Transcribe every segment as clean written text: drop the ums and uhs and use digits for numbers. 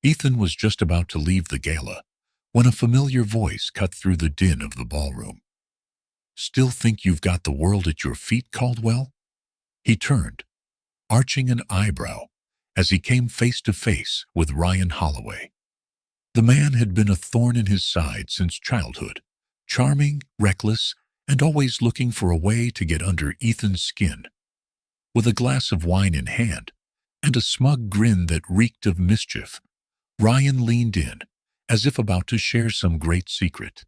Ethan was just about to leave the gala when a familiar voice cut through the din of the ballroom. "Still think you've got the world at your feet, Caldwell?" He turned, arching an eyebrow, as he came face to face with Ryan Holloway. The man had been a thorn in his side since childhood, charming, reckless, and always looking for a way to get under Ethan's skin. With a glass of wine in hand and a smug grin that reeked of mischief, Ryan leaned in, as if about to share some great secret.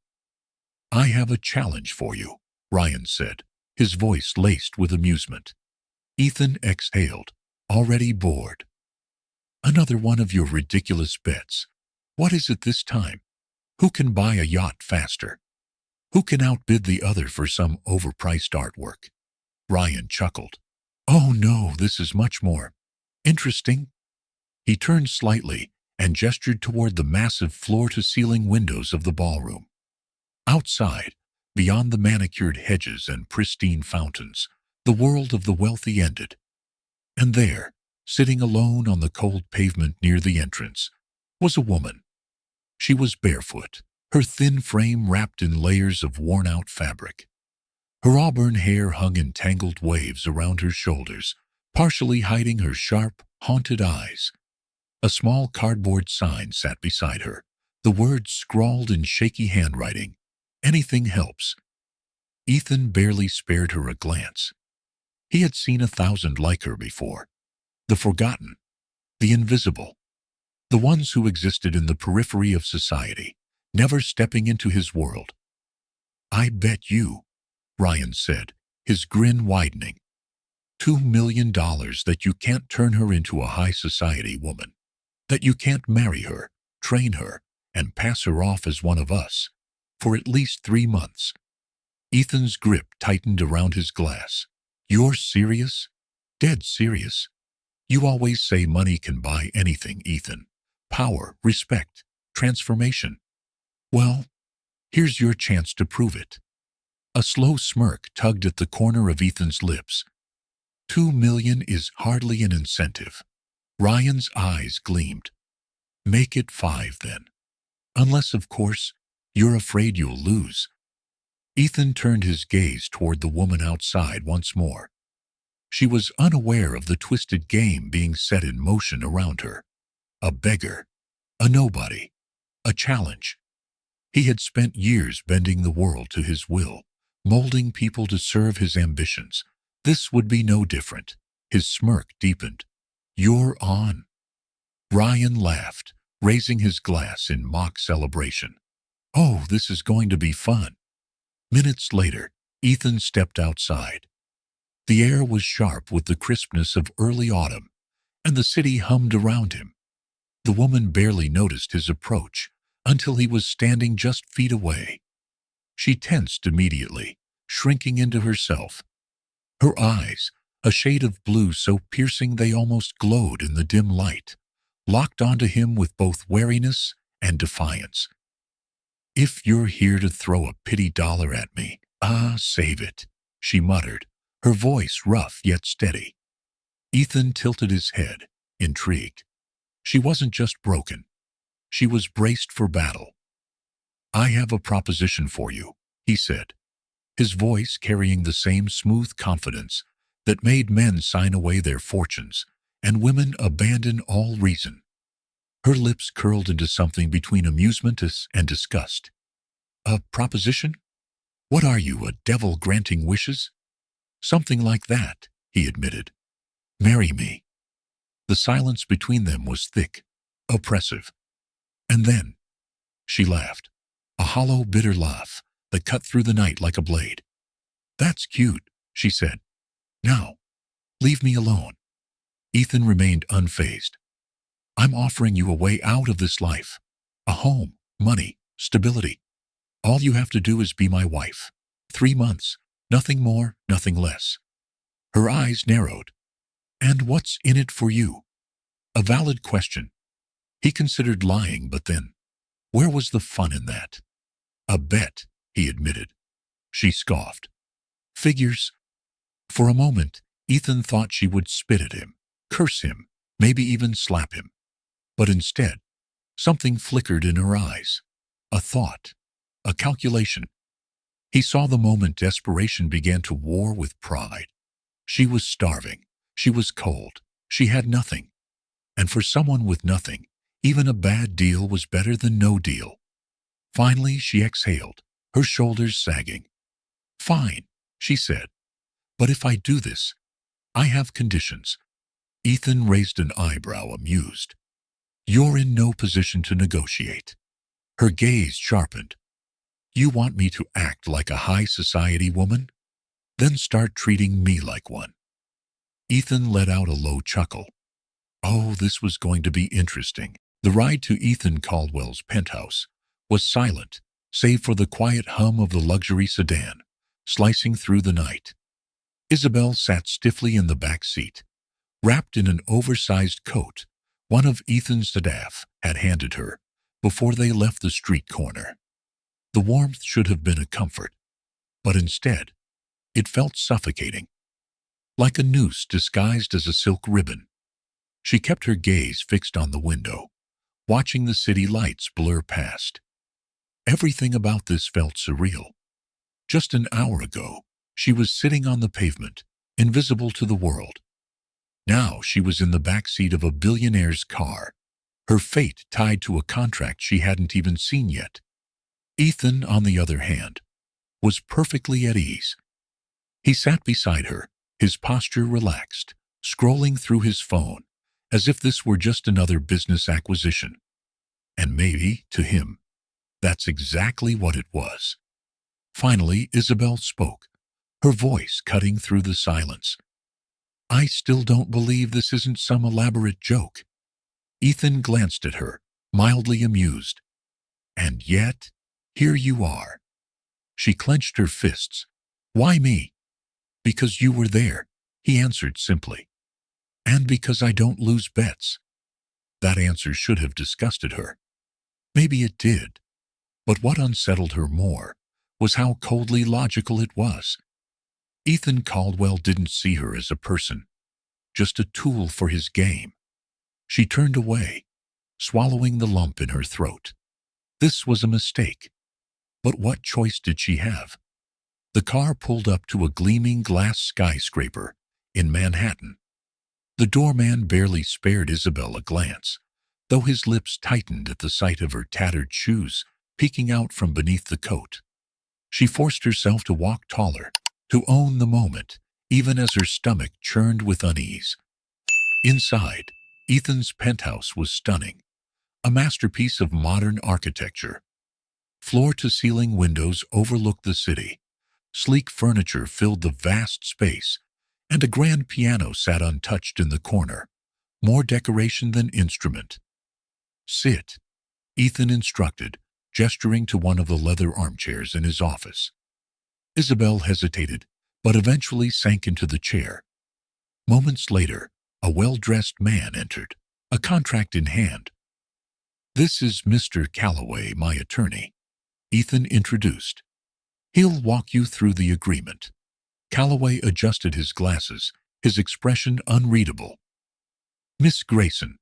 "I have a challenge for you," Ryan said, his voice laced with amusement. Ethan exhaled, already bored. "Another one of your ridiculous bets. What is it this time? Who can buy a yacht faster? Who can outbid the other for some overpriced artwork?" Ryan chuckled. "Oh no, this is much more interesting." He turned slightly and gestured toward the massive floor-to-ceiling windows of the ballroom. Outside, beyond the manicured hedges and pristine fountains, the world of the wealthy ended. And there, sitting alone on the cold pavement near the entrance, was a woman. She was barefoot, her thin frame wrapped in layers of worn-out fabric. Her auburn hair hung in tangled waves around her shoulders, partially hiding her sharp, haunted eyes. A small cardboard sign sat beside her, the words scrawled in shaky handwriting, "Anything helps." Ethan barely spared her a glance. He had seen 1,000 like her before. The forgotten, the invisible, the ones who existed in the periphery of society, never stepping into his world. "I bet you," Ryan said, his grin widening, $2 million that you can't turn her into a high society woman, that you can't marry her, train her, and pass her off as one of us, for at least 3 months. Ethan's grip tightened around his glass. "You're serious? Dead serious? You always say money can buy anything, Ethan. Power, respect, transformation. Well, here's your chance to prove it." A slow smirk tugged at the corner of Ethan's lips. "$2 million is hardly an incentive." Ryan's eyes gleamed. "Make it 5 then. Unless, of course, you're afraid you'll lose." Ethan turned his gaze toward the woman outside once more. She was unaware of the twisted game being set in motion around her. A beggar, a nobody, a challenge. He had spent years bending the world to his will, molding people to serve his ambitions. This would be no different. His smirk deepened. "You're on." Ryan laughed, raising his glass in mock celebration. "Oh, this is going to be fun." Minutes later, Ethan stepped outside. The air was sharp with the crispness of early autumn, and the city hummed around him. The woman barely noticed his approach until he was standing just feet away. She tensed immediately, shrinking into herself. Her eyes, a shade of blue so piercing they almost glowed in the dim light, locked onto him with both wariness and defiance. "If you're here to throw a pity dollar at me, save it," she muttered, her voice rough yet steady. Ethan tilted his head, intrigued. She wasn't just broken. She was braced for battle. "I have a proposition for you," he said, his voice carrying the same smooth confidence that made men sign away their fortunes and women abandon all reason. Her lips curled into something between amusement and disgust. "A proposition? What are you, a devil granting wishes?" "Something like that," he admitted. "Marry me." The silence between them was thick, oppressive. And then she laughed, a hollow, bitter laugh that cut through the night like a blade. "That's cute," she said. "Now, leave me alone." Ethan remained unfazed. "I'm offering you a way out of this life. A home, money, stability. All you have to do is be my wife. 3 months, nothing more, nothing less." Her eyes narrowed. "And what's in it for you?" A valid question. He considered lying, but then, where was the fun in that? "A bet," he admitted. She scoffed. "Figures." For a moment, Ethan thought she would spit at him, curse him, maybe even slap him. But instead, Something flickered in her eyes. A thought. A calculation. He saw the moment desperation began to war with pride. She was starving. She was cold. She had nothing. And for someone with nothing, even a bad deal was better than no deal. Finally, she exhaled, her shoulders sagging. "Fine," she said. "But if I do this, I have conditions." Ethan raised an eyebrow, amused. "You're in no position to negotiate." Her gaze sharpened. "You want me to act like a high society woman? Then start treating me like one." Ethan let out a low chuckle. Oh, this was going to be interesting. The ride to Ethan Caldwell's penthouse was silent, save for the quiet hum of the luxury sedan, slicing through the night. Isabel sat stiffly in the back seat, wrapped in an oversized coat one of Ethan's staff had handed her before they left the street corner. The warmth should have been a comfort, but instead, it felt suffocating, like a noose disguised as a silk ribbon. She kept her gaze fixed on the window, watching the city lights blur past. Everything about this felt surreal. Just an hour ago, she was sitting on the pavement, invisible to the world. Now she was in the back seat of a billionaire's car, her fate tied to a contract she hadn't even seen yet. Ethan, on the other hand, was perfectly at ease. He sat beside her, his posture relaxed, scrolling through his phone, as if this were just another business acquisition. And maybe, to him, that's exactly what it was. Finally, Isabel spoke, her voice cutting through the silence. "I still don't believe this isn't some elaborate joke." Ethan glanced at her, mildly amused. "And yet, here you are." She clenched her fists. "Why me?" "Because you were there," he answered simply. "And because I don't lose bets." That answer should have disgusted her. Maybe it did. But what unsettled her more was how coldly logical it was. Ethan Caldwell didn't see her as a person, just a tool for his game. She turned away, swallowing the lump in her throat. This was a mistake. But what choice did she have? The car pulled up to a gleaming glass skyscraper in Manhattan. The doorman barely spared Isabel a glance, though his lips tightened at the sight of her tattered shoes peeking out from beneath the coat. She forced herself to walk taller, to own the moment, even as her stomach churned with unease. Inside, Ethan's penthouse was stunning, a masterpiece of modern architecture. Floor-to-ceiling windows overlooked the city. Sleek furniture filled the vast space, and a grand piano sat untouched in the corner, more decoration than instrument. "Sit," Ethan instructed, gesturing to one of the leather armchairs in his office. Isabel hesitated, but eventually sank into the chair. Moments later, a well-dressed man entered, a contract in hand. "This is Mr. Calloway, my attorney," Ethan introduced. "He'll walk you through the agreement." Calloway adjusted his glasses, his expression unreadable. "Miss Grayson,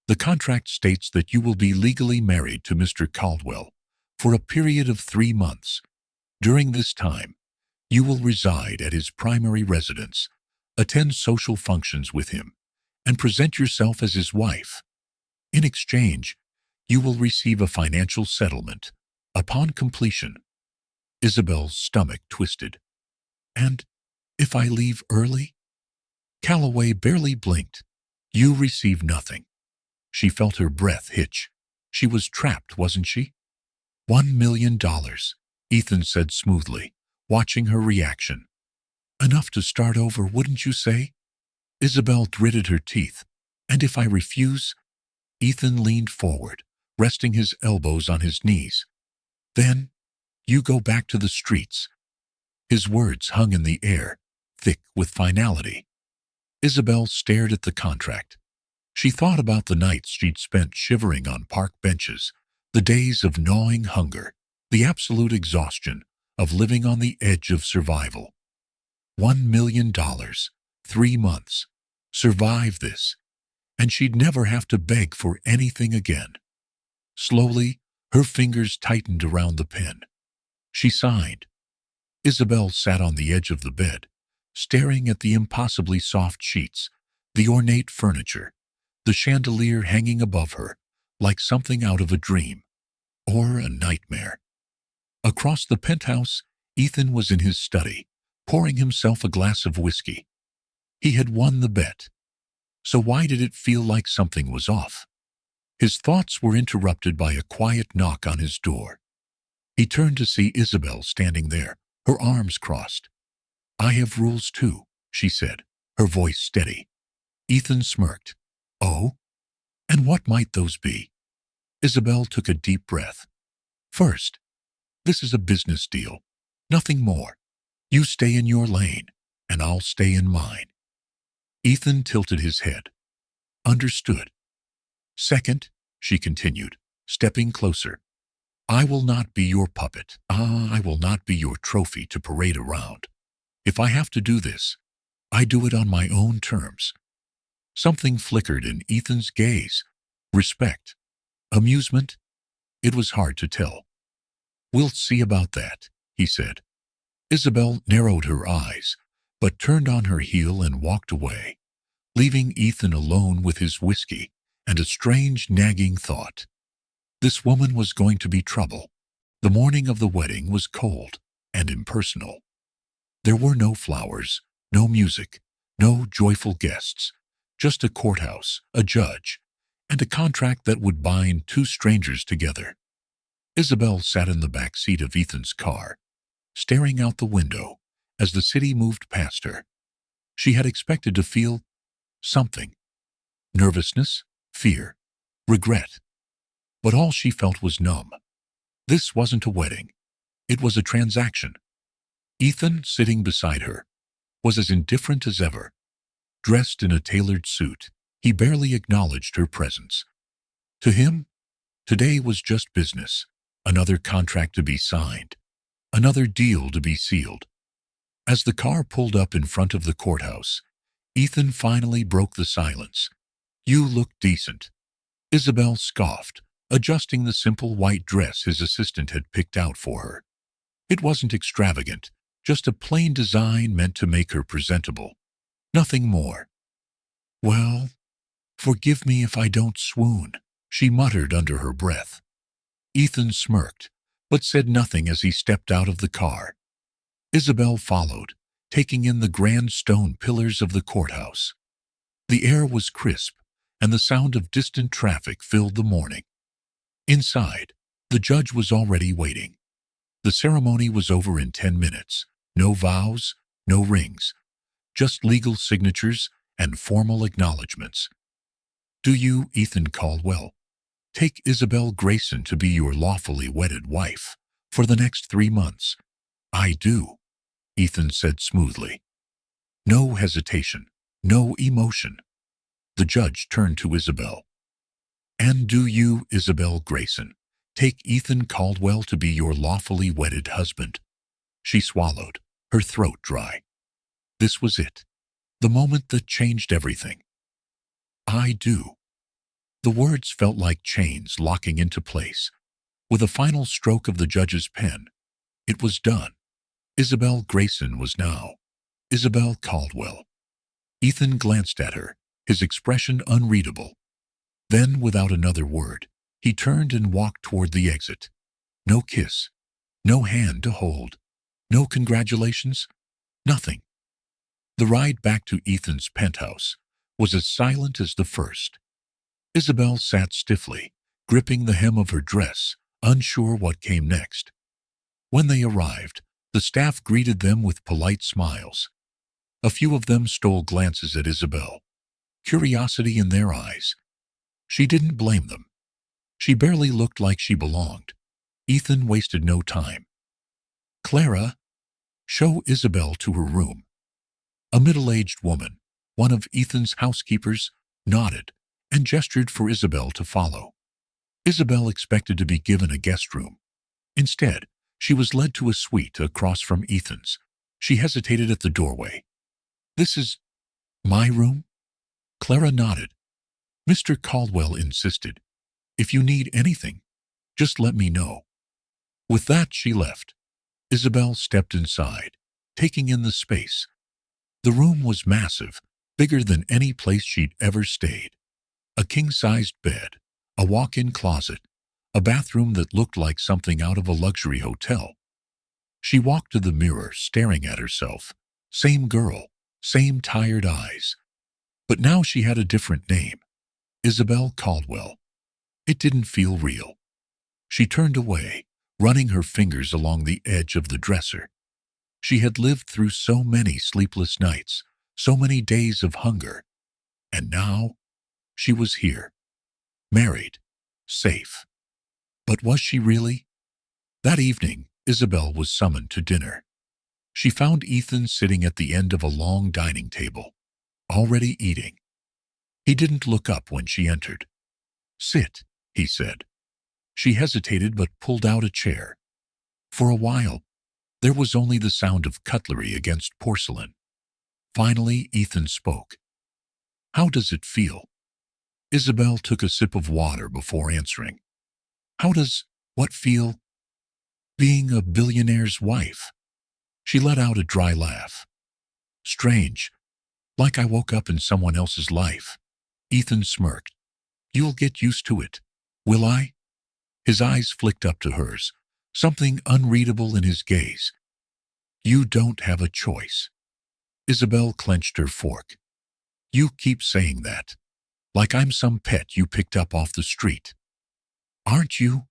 the contract states that you will be legally married to Mr. Caldwell for a period of 3 months. During this time, you will reside at his primary residence, attend social functions with him, and present yourself as his wife. In exchange, you will receive a financial settlement upon completion." Isabel's stomach twisted. "And if I leave early?" Calloway barely blinked. "You receive nothing." She felt her breath hitch. She was trapped, wasn't she? $1 million, Ethan said smoothly, watching her reaction. "Enough to start over, wouldn't you say?" Isabel gritted her teeth. "And if I refuse?" Ethan leaned forward, resting his elbows on his knees. "Then you go back to the streets." His words hung in the air, thick with finality. Isabel stared at the contract. She thought about the nights she'd spent shivering on park benches, the days of gnawing hunger, the absolute exhaustion of living on the edge of survival. $1 million, 3 months. Survive this, and she'd never have to beg for anything again. Slowly, her fingers tightened around the pen. She signed. Isabel sat on the edge of the bed, staring at the impossibly soft sheets, the ornate furniture, the chandelier hanging above her, like something out of a dream or a nightmare. Across the penthouse, Ethan was in his study, pouring himself a glass of whiskey. He had won the bet. So why did it feel like something was off? His thoughts were interrupted by a quiet knock on his door. He turned to see Isabel standing there, her arms crossed. "I have rules too," she said, her voice steady. Ethan smirked. "Oh? And what might those be?" Isabel took a deep breath. "First, this is a business deal. Nothing more. You stay in your lane, and I'll stay in mine." Ethan tilted his head. "Understood." "Second," she continued, stepping closer, "I will not be your puppet. I will not be your trophy to parade around. If I have to do this, I do it on my own terms." Something flickered in Ethan's gaze. Respect? Amusement? It was hard to tell. "We'll see about that," he said. Isabel narrowed her eyes, but turned on her heel and walked away, leaving Ethan alone with his whiskey and a strange nagging thought. This woman was going to be trouble. The morning of the wedding was cold and impersonal. There were no flowers, no music, no joyful guests, just a courthouse, a judge, and a contract that would bind two strangers together. Isabel sat in the back seat of Ethan's car, staring out the window as the city moved past her. She had expected to feel something: nervousness, fear, regret. But all she felt was numb. This wasn't a wedding. It was a transaction. Ethan, sitting beside her, was as indifferent as ever. Dressed in a tailored suit, he barely acknowledged her presence. To him, today was just business, another contract to be signed, another deal to be sealed. As the car pulled up in front of the courthouse, Ethan finally broke the silence. "You look decent." Isabel scoffed, adjusting the simple white dress his assistant had picked out for her. It wasn't extravagant, just a plain design meant to make her presentable. Nothing more. "Well, forgive me if I don't swoon," she muttered under her breath. Ethan smirked, but said nothing as he stepped out of the car. Isabel followed, taking in the grand stone pillars of the courthouse. The air was crisp, and the sound of distant traffic filled the morning. Inside, the judge was already waiting. The ceremony was over in 10 minutes. No vows, no rings, just legal signatures and formal acknowledgments. "Do you, Ethan Caldwell, take Isabel Grayson to be your lawfully wedded wife for the next 3 months?" "I do," Ethan said smoothly. No hesitation, no emotion. The judge turned to Isabel. "And do you, Isabel Grayson, take Ethan Caldwell to be your lawfully wedded husband?" She swallowed, her throat dry. This was it, the moment that changed everything. "I do." The words felt like chains locking into place. With a final stroke of the judge's pen, it was done. Isabel Grayson was now Isabel Caldwell. Ethan glanced at her, his expression unreadable. Then, without another word, he turned and walked toward the exit. No kiss, no hand to hold, no congratulations, nothing. The ride back to Ethan's penthouse was as silent as the first. Isabel sat stiffly, gripping the hem of her dress, unsure what came next. When they arrived, the staff greeted them with polite smiles. A few of them stole glances at Isabel, curiosity in their eyes. She didn't blame them. She barely looked like she belonged. Ethan wasted no time. "Clara, show Isabel to her room." A middle-aged woman, one of Ethan's housekeepers, nodded and gestured for Isabel to follow. Isabel expected to be given a guest room. Instead, she was led to a suite across from Ethan's. She hesitated at the doorway. "This is my room?" Clara nodded. Mr. Caldwell insisted. "If you need anything, Just let me know." With that, she left. Isabel stepped inside, taking in the space. The room was massive, bigger than any place she'd ever stayed. A king-sized bed, a walk-in closet, a bathroom that looked like something out of a luxury hotel. She walked to the mirror, staring at herself. Same girl, same tired eyes. But now she had a different name. Isabel Caldwell. It didn't feel real. She turned away, running her fingers along the edge of the dresser. She had lived through so many sleepless nights, so many days of hunger. And now, she was here, married, safe. But was she really? That evening, Isabel was summoned to dinner. She found Ethan sitting at the end of a long dining table, already eating. He didn't look up when she entered. "Sit," he said. She hesitated but pulled out a chair. For a while, there was only the sound of cutlery against porcelain. Finally, Ethan spoke. "How does it feel?" Isabel took a sip of water before answering. "How does what feel? Being a billionaire's wife?" She let out a dry laugh. "Strange, like I woke up in someone else's life." Ethan smirked. "You'll get used to it." "Will I?" His eyes flicked up to hers, something unreadable in his gaze. "You don't have a choice." Isabel clenched her fork. "You keep saying that, like I'm some pet you picked up off the street." "Aren't you?"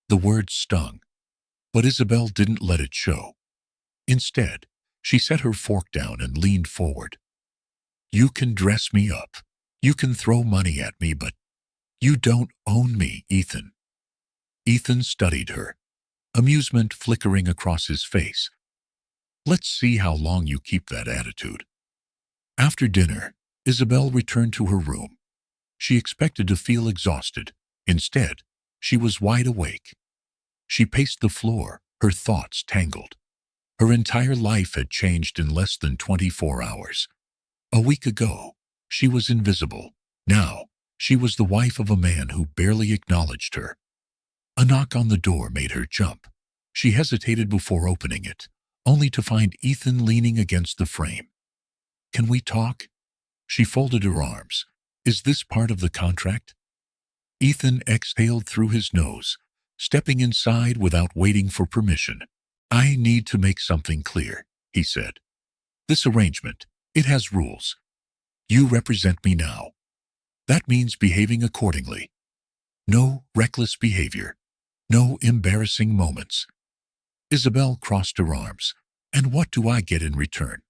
The words stung, but Isabel didn't let it show. Instead, she set her fork down and leaned forward. "You can dress me up. You can throw money at me, but you don't own me, Ethan." Ethan studied her, amusement flickering across his face. "Let's see how long you keep that attitude." After dinner, Isabel returned to her room. She expected to feel exhausted. Instead, she was wide awake. She paced the floor, her thoughts tangled. Her entire life had changed in less than 24 hours. A week ago, she was invisible. Now, she was the wife of a man who barely acknowledged her. A knock on the door made her jump. She hesitated before opening it, only to find Ethan leaning against the frame. "Can we talk?" She folded her arms. "Is this part of the contract?" Ethan exhaled through his nose, stepping inside without waiting for permission. "I need to make something clear," he said. "This arrangement, it has rules. You represent me now. That means behaving accordingly. No reckless behavior. No embarrassing moments." Isabel crossed her arms. "And what do I get in return?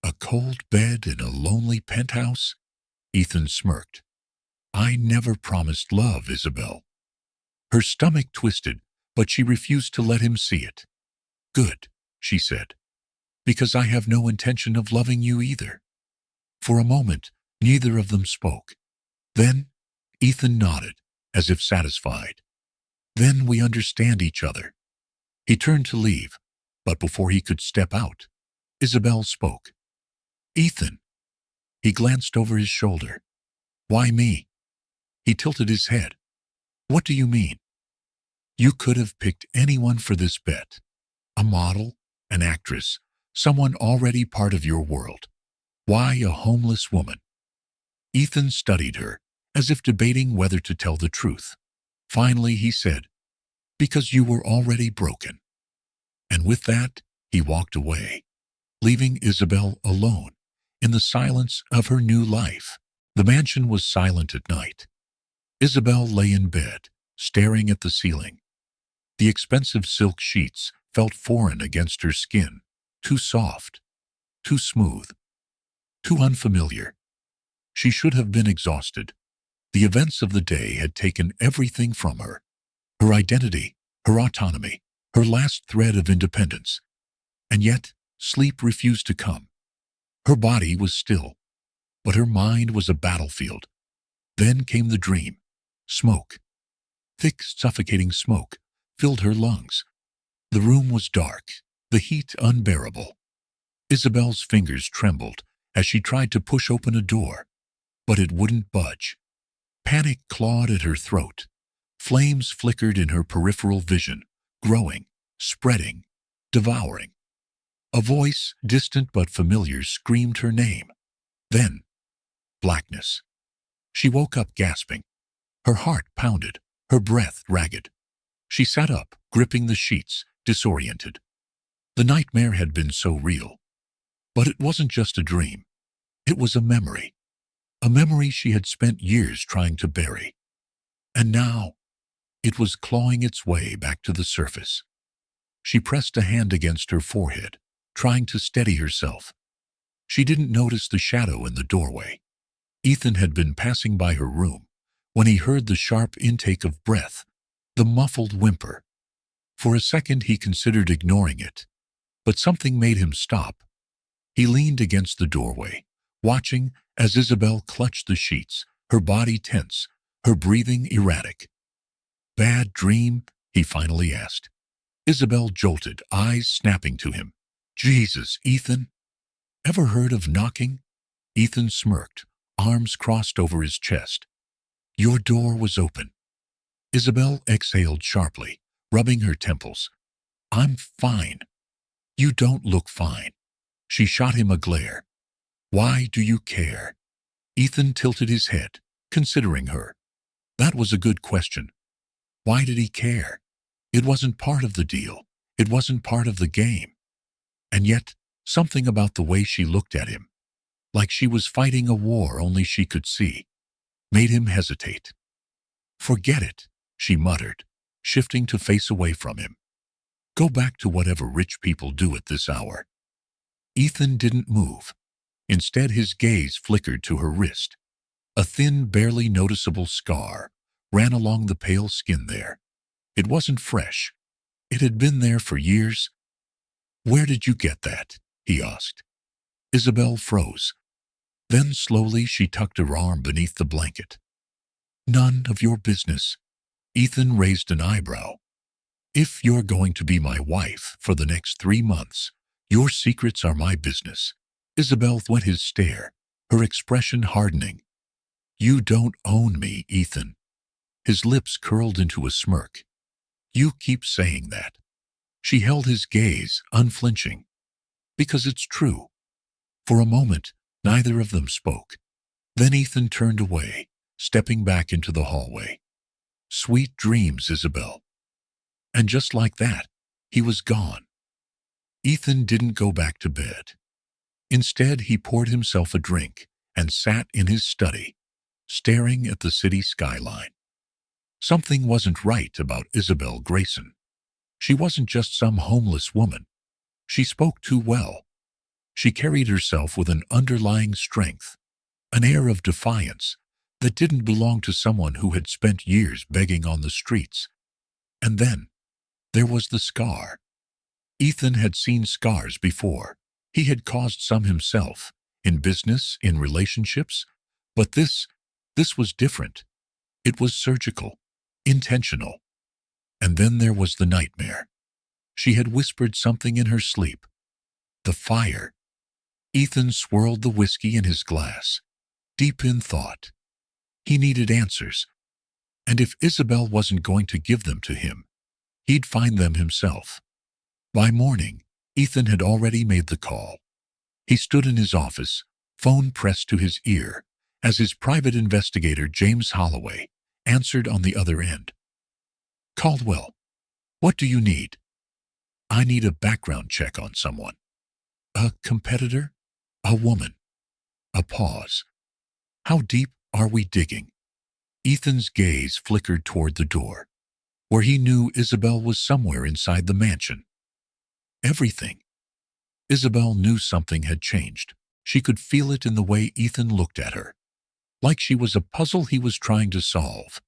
A cold bed in a lonely penthouse?" Ethan smirked. "I never promised love, Isabel." Her stomach twisted, but she refused to let him see it. "Good," she said, "because I have no intention of loving you either." For a moment, neither of them spoke. Then, Ethan nodded, as if satisfied. "Then we understand each other." He turned to leave, but before he could step out, Isabel spoke. "Ethan." He glanced over his shoulder. "Why me?" He tilted his head. "What do you mean?" "You could have picked anyone for this bet. A model, an actress, someone already part of your world. Why a homeless woman?" Ethan studied her, as if debating whether to tell the truth. Finally, he said, "Because you were already broken." And with that, he walked away, leaving Isabel alone in the silence of her new life. The mansion was silent at night. Isabel lay in bed, staring at the ceiling. The expensive silk sheets felt foreign against her skin, too soft, too smooth, too unfamiliar. She should have been exhausted. The events of the day had taken everything from her. Her identity, her autonomy, her last thread of independence. And yet, sleep refused to come. Her body was still, but her mind was a battlefield. Then came the dream. Smoke. Thick, suffocating smoke filled her lungs. The room was dark, the heat unbearable. Isabel's fingers trembled as she tried to push open a door, but it wouldn't budge. Panic clawed at her throat. Flames flickered in her peripheral vision, growing, spreading, devouring. A voice, distant but familiar, screamed her name. Then, blackness. She woke up gasping. Her heart pounded, her breath ragged. She sat up, gripping the sheets, disoriented. The nightmare had been so real. But it wasn't just a dream. It was a memory she had spent years trying to bury. And now, it was clawing its way back to the surface. She pressed a hand against her forehead, trying to steady herself. She didn't notice the shadow in the doorway. Ethan had been passing by her room when he heard the sharp intake of breath, the muffled whimper. For a second he considered ignoring it, but something made him stop. He leaned against the doorway, watching as Isabel clutched the sheets, her body tense, her breathing erratic. "Bad dream?" he finally asked. Isabel jolted, eyes snapping to him. "Jesus, Ethan! Ever heard of knocking?" Ethan smirked, arms crossed over his chest. "Your door was open." Isabel exhaled sharply, rubbing her temples. "I'm fine." "You don't look fine." She shot him a glare. "Why do you care?" Ethan tilted his head, considering her. That was a good question. Why did he care? It wasn't part of the deal. It wasn't part of the game. And yet, something about the way she looked at him, like she was fighting a war only she could see, made him hesitate. "Forget it," she muttered, shifting to face away from him. "Go back to whatever rich people do at this hour." Ethan didn't move. Instead, his gaze flickered to her wrist. A thin, barely noticeable scar ran along the pale skin there. It wasn't fresh. It had been there for years. "Where did you get that?" he asked. Isabel froze. Then slowly she tucked her arm beneath the blanket. "None of your business." Ethan raised an eyebrow. "If you're going to be my wife for the next 3 months, your secrets are my business." Isabel went his stare, her expression hardening. "You don't own me, Ethan." His lips curled into a smirk. "You keep saying that." She held his gaze, unflinching. "Because it's true." For a moment, neither of them spoke. Then Ethan turned away, stepping back into the hallway. "Sweet dreams, Isabel." And just like that, he was gone. Ethan didn't go back to bed. Instead, he poured himself a drink and sat in his study, staring at the city skyline. Something wasn't right about Isabel Grayson. She wasn't just some homeless woman. She spoke too well. She carried herself with an underlying strength, an air of defiance that didn't belong to someone who had spent years begging on the streets. And then, there was the scar. Ethan had seen scars before. He had caused some himself, in business, in relationships. But this was different. It was surgical, intentional. And then there was the nightmare. She had whispered something in her sleep. The fire. Ethan swirled the whiskey in his glass, deep in thought. He needed answers. And if Isabel wasn't going to give them to him, he'd find them himself. By morning, Ethan had already made the call. He stood in his office, phone pressed to his ear, as his private investigator, James Holloway, answered on the other end. "Caldwell, what do you need?" "I need a background check on someone." "A competitor? A woman?" A pause. "How deep are we digging?" Ethan's gaze flickered toward the door, where he knew Isabel was somewhere inside the mansion. Everything. Isabel knew something had changed. She could feel it in the way Ethan looked at her, like she was a puzzle he was trying to solve.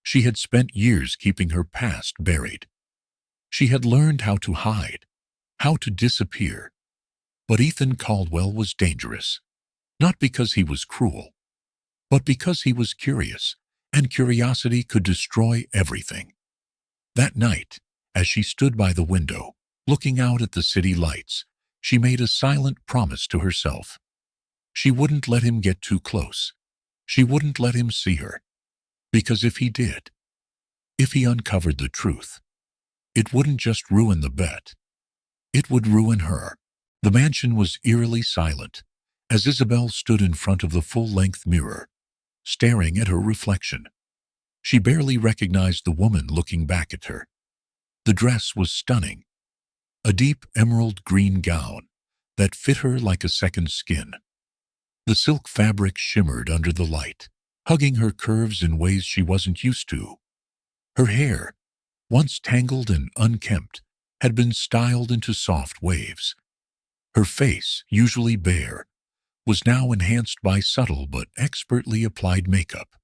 She had spent years keeping her past buried. She had learned how to hide, how to disappear. But Ethan Caldwell was dangerous, not because he was cruel, but because he was curious, and curiosity could destroy everything. That night, as she stood by the window, looking out at the city lights, she made a silent promise to herself. She wouldn't let him get too close. She wouldn't let him see her. Because if he did, If he uncovered the truth, it wouldn't just ruin the bet, it would ruin her. The mansion was eerily silent as Isabel stood in front of the full-length mirror, staring at her reflection. She barely recognized the woman looking back at her. The dress was stunning, a deep emerald green gown that fit her like a second skin. The silk fabric shimmered under the light, hugging her curves in ways she wasn't used to. Her hair, once tangled and unkempt, had been styled into soft waves. Her face, usually bare, was now enhanced by subtle but expertly applied makeup.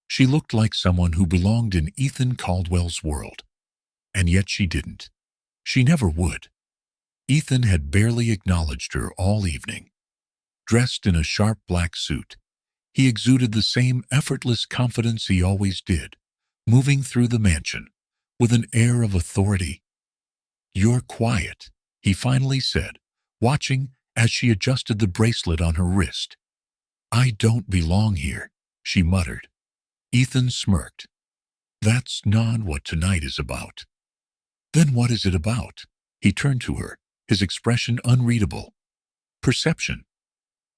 She looked like someone who belonged in Ethan Caldwell's world. And yet she didn't. She never would. Ethan had barely acknowledged her all evening. Dressed in a sharp black suit, he exuded the same effortless confidence he always did, moving through the mansion with an air of authority. "You're quiet," he finally said, watching as she adjusted the bracelet on her wrist. "I don't belong here," she muttered. Ethan smirked. "That's not what tonight is about." "Then what is it about?" He turned to her, his expression unreadable. "Perception."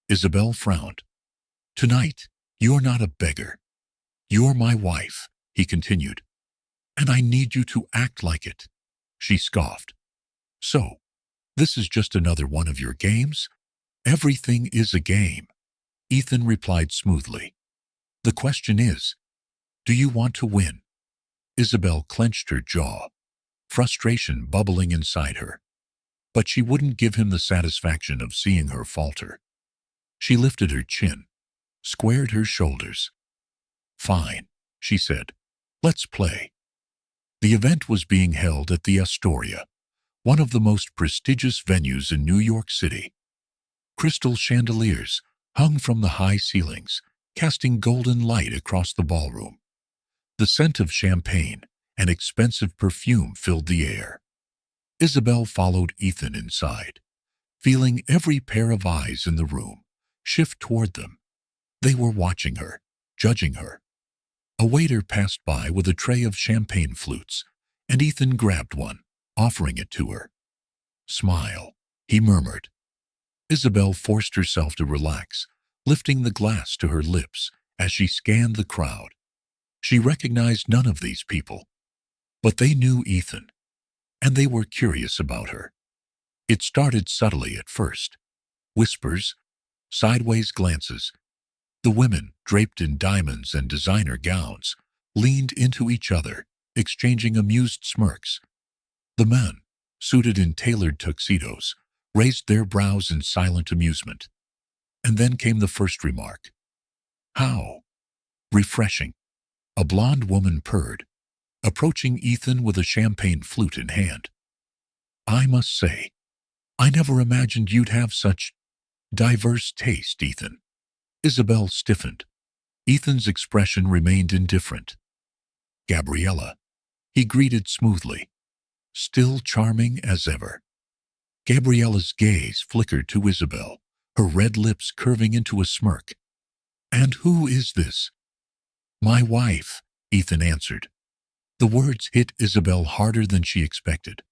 Isabel frowned. "Tonight, you're not a beggar. You're my wife," he continued. "And I need you to act like it." She scoffed. "So, this is just another one of your games?" "Everything is a game," Ethan replied smoothly. "The question is, do you want to win?" Isabel clenched her jaw, frustration bubbling inside her. But she wouldn't give him the satisfaction of seeing her falter. She lifted her chin, squared her shoulders. "Fine," she said. "Let's play." The event was being held at the Astoria, one of the most prestigious venues in New York City. Crystal chandeliers hung from the high ceilings, casting golden light across the ballroom. The scent of champagne and expensive perfume filled the air. Isabel followed Ethan inside, feeling every pair of eyes in the room shift toward them. They were watching her, judging her. A waiter passed by with a tray of champagne flutes, and Ethan grabbed one, offering it to her. "Smile," he murmured. Isabel forced herself to relax, lifting the glass to her lips as she scanned the crowd. She recognized none of these people, but they knew Ethan, and they were curious about her. It started subtly at first. Whispers, sideways glances. The women, draped in diamonds and designer gowns, leaned into each other, exchanging amused smirks. The men, suited in tailored tuxedos, raised their brows in silent amusement. And then came the first remark. "How refreshing," a blonde woman purred, approaching Ethan with a champagne flute in hand. "I must say, I never imagined you'd have such diverse taste, Ethan." Isabel stiffened. Ethan's expression remained indifferent. "Gabriella," he greeted smoothly, still charming as ever. Gabriella's gaze flickered to Isabel, her red lips curving into a smirk. "And who is this?" "My wife," Ethan answered. The words hit Isabel harder than she expected.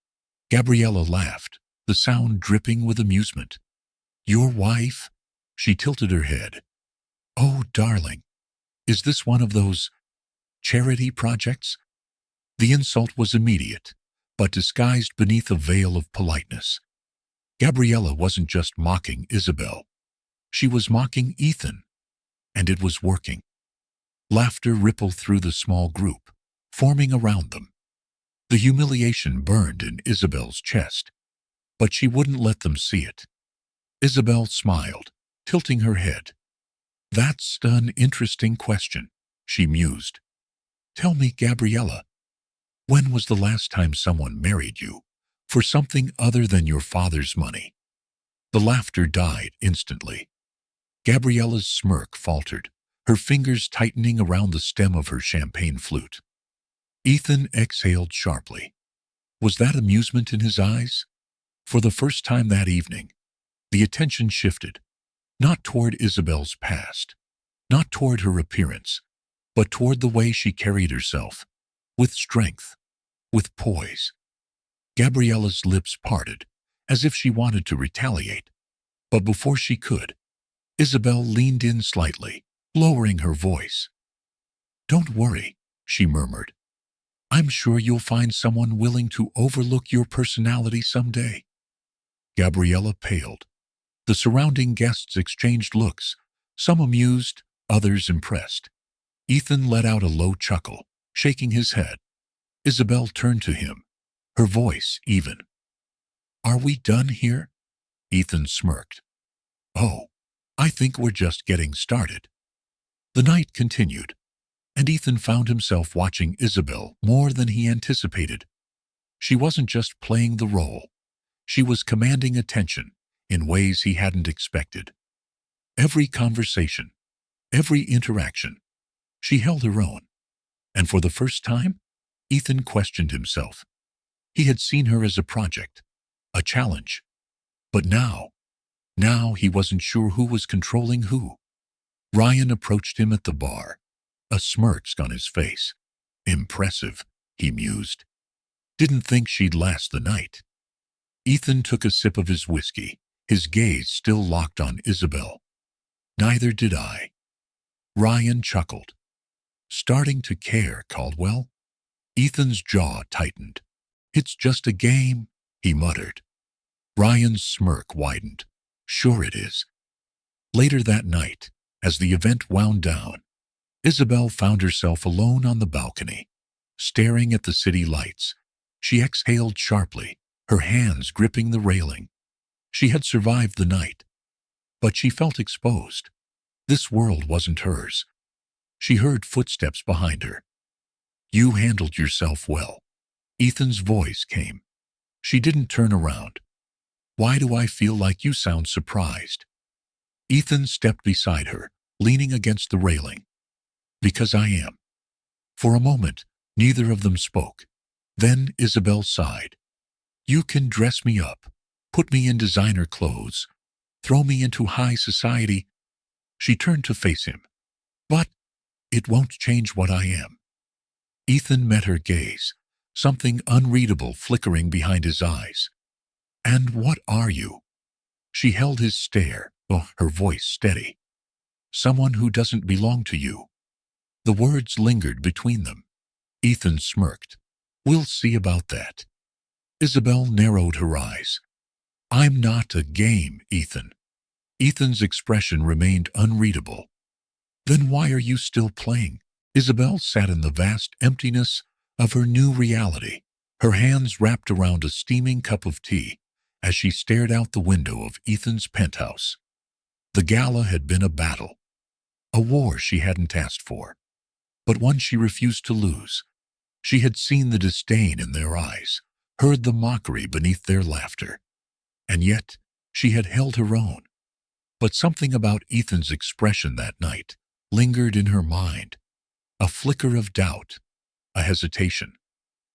Gabriella laughed, the sound dripping with amusement. "Your wife?" She tilted her head. "Oh, darling, is this one of those charity projects?" The insult was immediate, but disguised beneath a veil of politeness. Gabriella wasn't just mocking Isabel. She was mocking Ethan, and it was working. Laughter rippled through the small group, forming around them. The humiliation burned in Isabel's chest, but she wouldn't let them see it. Isabel smiled, tilting her head. "That's an interesting question," she mused. "Tell me, Gabriella, when was the last time someone married you for something other than your father's money?" The laughter died instantly. Gabriella's smirk faltered, her fingers tightening around the stem of her champagne flute. Ethan exhaled sharply. Was that amusement in his eyes? For the first time that evening, the attention shifted, not toward Isabel's past, not toward her appearance, but toward the way she carried herself, with strength, with poise. Gabriella's lips parted, as if she wanted to retaliate, but before she could, Isabel leaned in slightly, lowering her voice. "Don't worry," she murmured. "I'm sure you'll find someone willing to overlook your personality someday." Gabriella paled. The surrounding guests exchanged looks, some amused, others impressed. Ethan let out a low chuckle, shaking his head. Isabel turned to him, her voice even. "Are we done here?" Ethan smirked. "Oh, I think we're just getting started." The night continued, and Ethan found himself watching Isabel more than he anticipated. She wasn't just playing the role. She was commanding attention in ways he hadn't expected. Every conversation, every interaction, she held her own. And for the first time, Ethan questioned himself. He had seen her as a project, a challenge. But now he wasn't sure who was controlling who. Ryan approached him at the bar, a smirk on his face. Impressive, he mused. Didn't think she'd last the night. Ethan took a sip of his whiskey, his gaze still locked on Isabel. "Neither did I." Ryan chuckled. "Starting to care, Caldwell?" Ethan's jaw tightened. "It's just a game," he muttered. Ryan's smirk widened. "Sure it is." Later that night, as the event wound down, Isabel found herself alone on the balcony, staring at the city lights. She exhaled sharply, her hands gripping the railing. She had survived the night, but she felt exposed. This world wasn't hers. She heard footsteps behind her. "You handled yourself well." Ethan's voice came. She didn't turn around. "Why do I feel like you sound surprised?" Ethan stepped beside her, leaning against the railing. "Because I am." For a moment, neither of them spoke. Then Isabel sighed. "You can dress me up, put me in designer clothes, throw me into high society." She turned to face him. "But it won't change what I am." Ethan met her gaze, something unreadable flickering behind his eyes. "And what are you?" She held his stare, her voice steady. "Someone who doesn't belong to you." The words lingered between them. Ethan smirked. "We'll see about that." Isabel narrowed her eyes. "I'm not a game, Ethan." Ethan's expression remained unreadable. "Then why are you still playing?" Isabel sat in the vast emptiness of her new reality, her hands wrapped around a steaming cup of tea as she stared out the window of Ethan's penthouse. The gala had been a battle, a war she hadn't asked for, but one she refused to lose. She had seen the disdain in their eyes, heard the mockery beneath their laughter, and yet she had held her own. But something about Ethan's expression that night lingered in her mind, a flicker of doubt, a hesitation,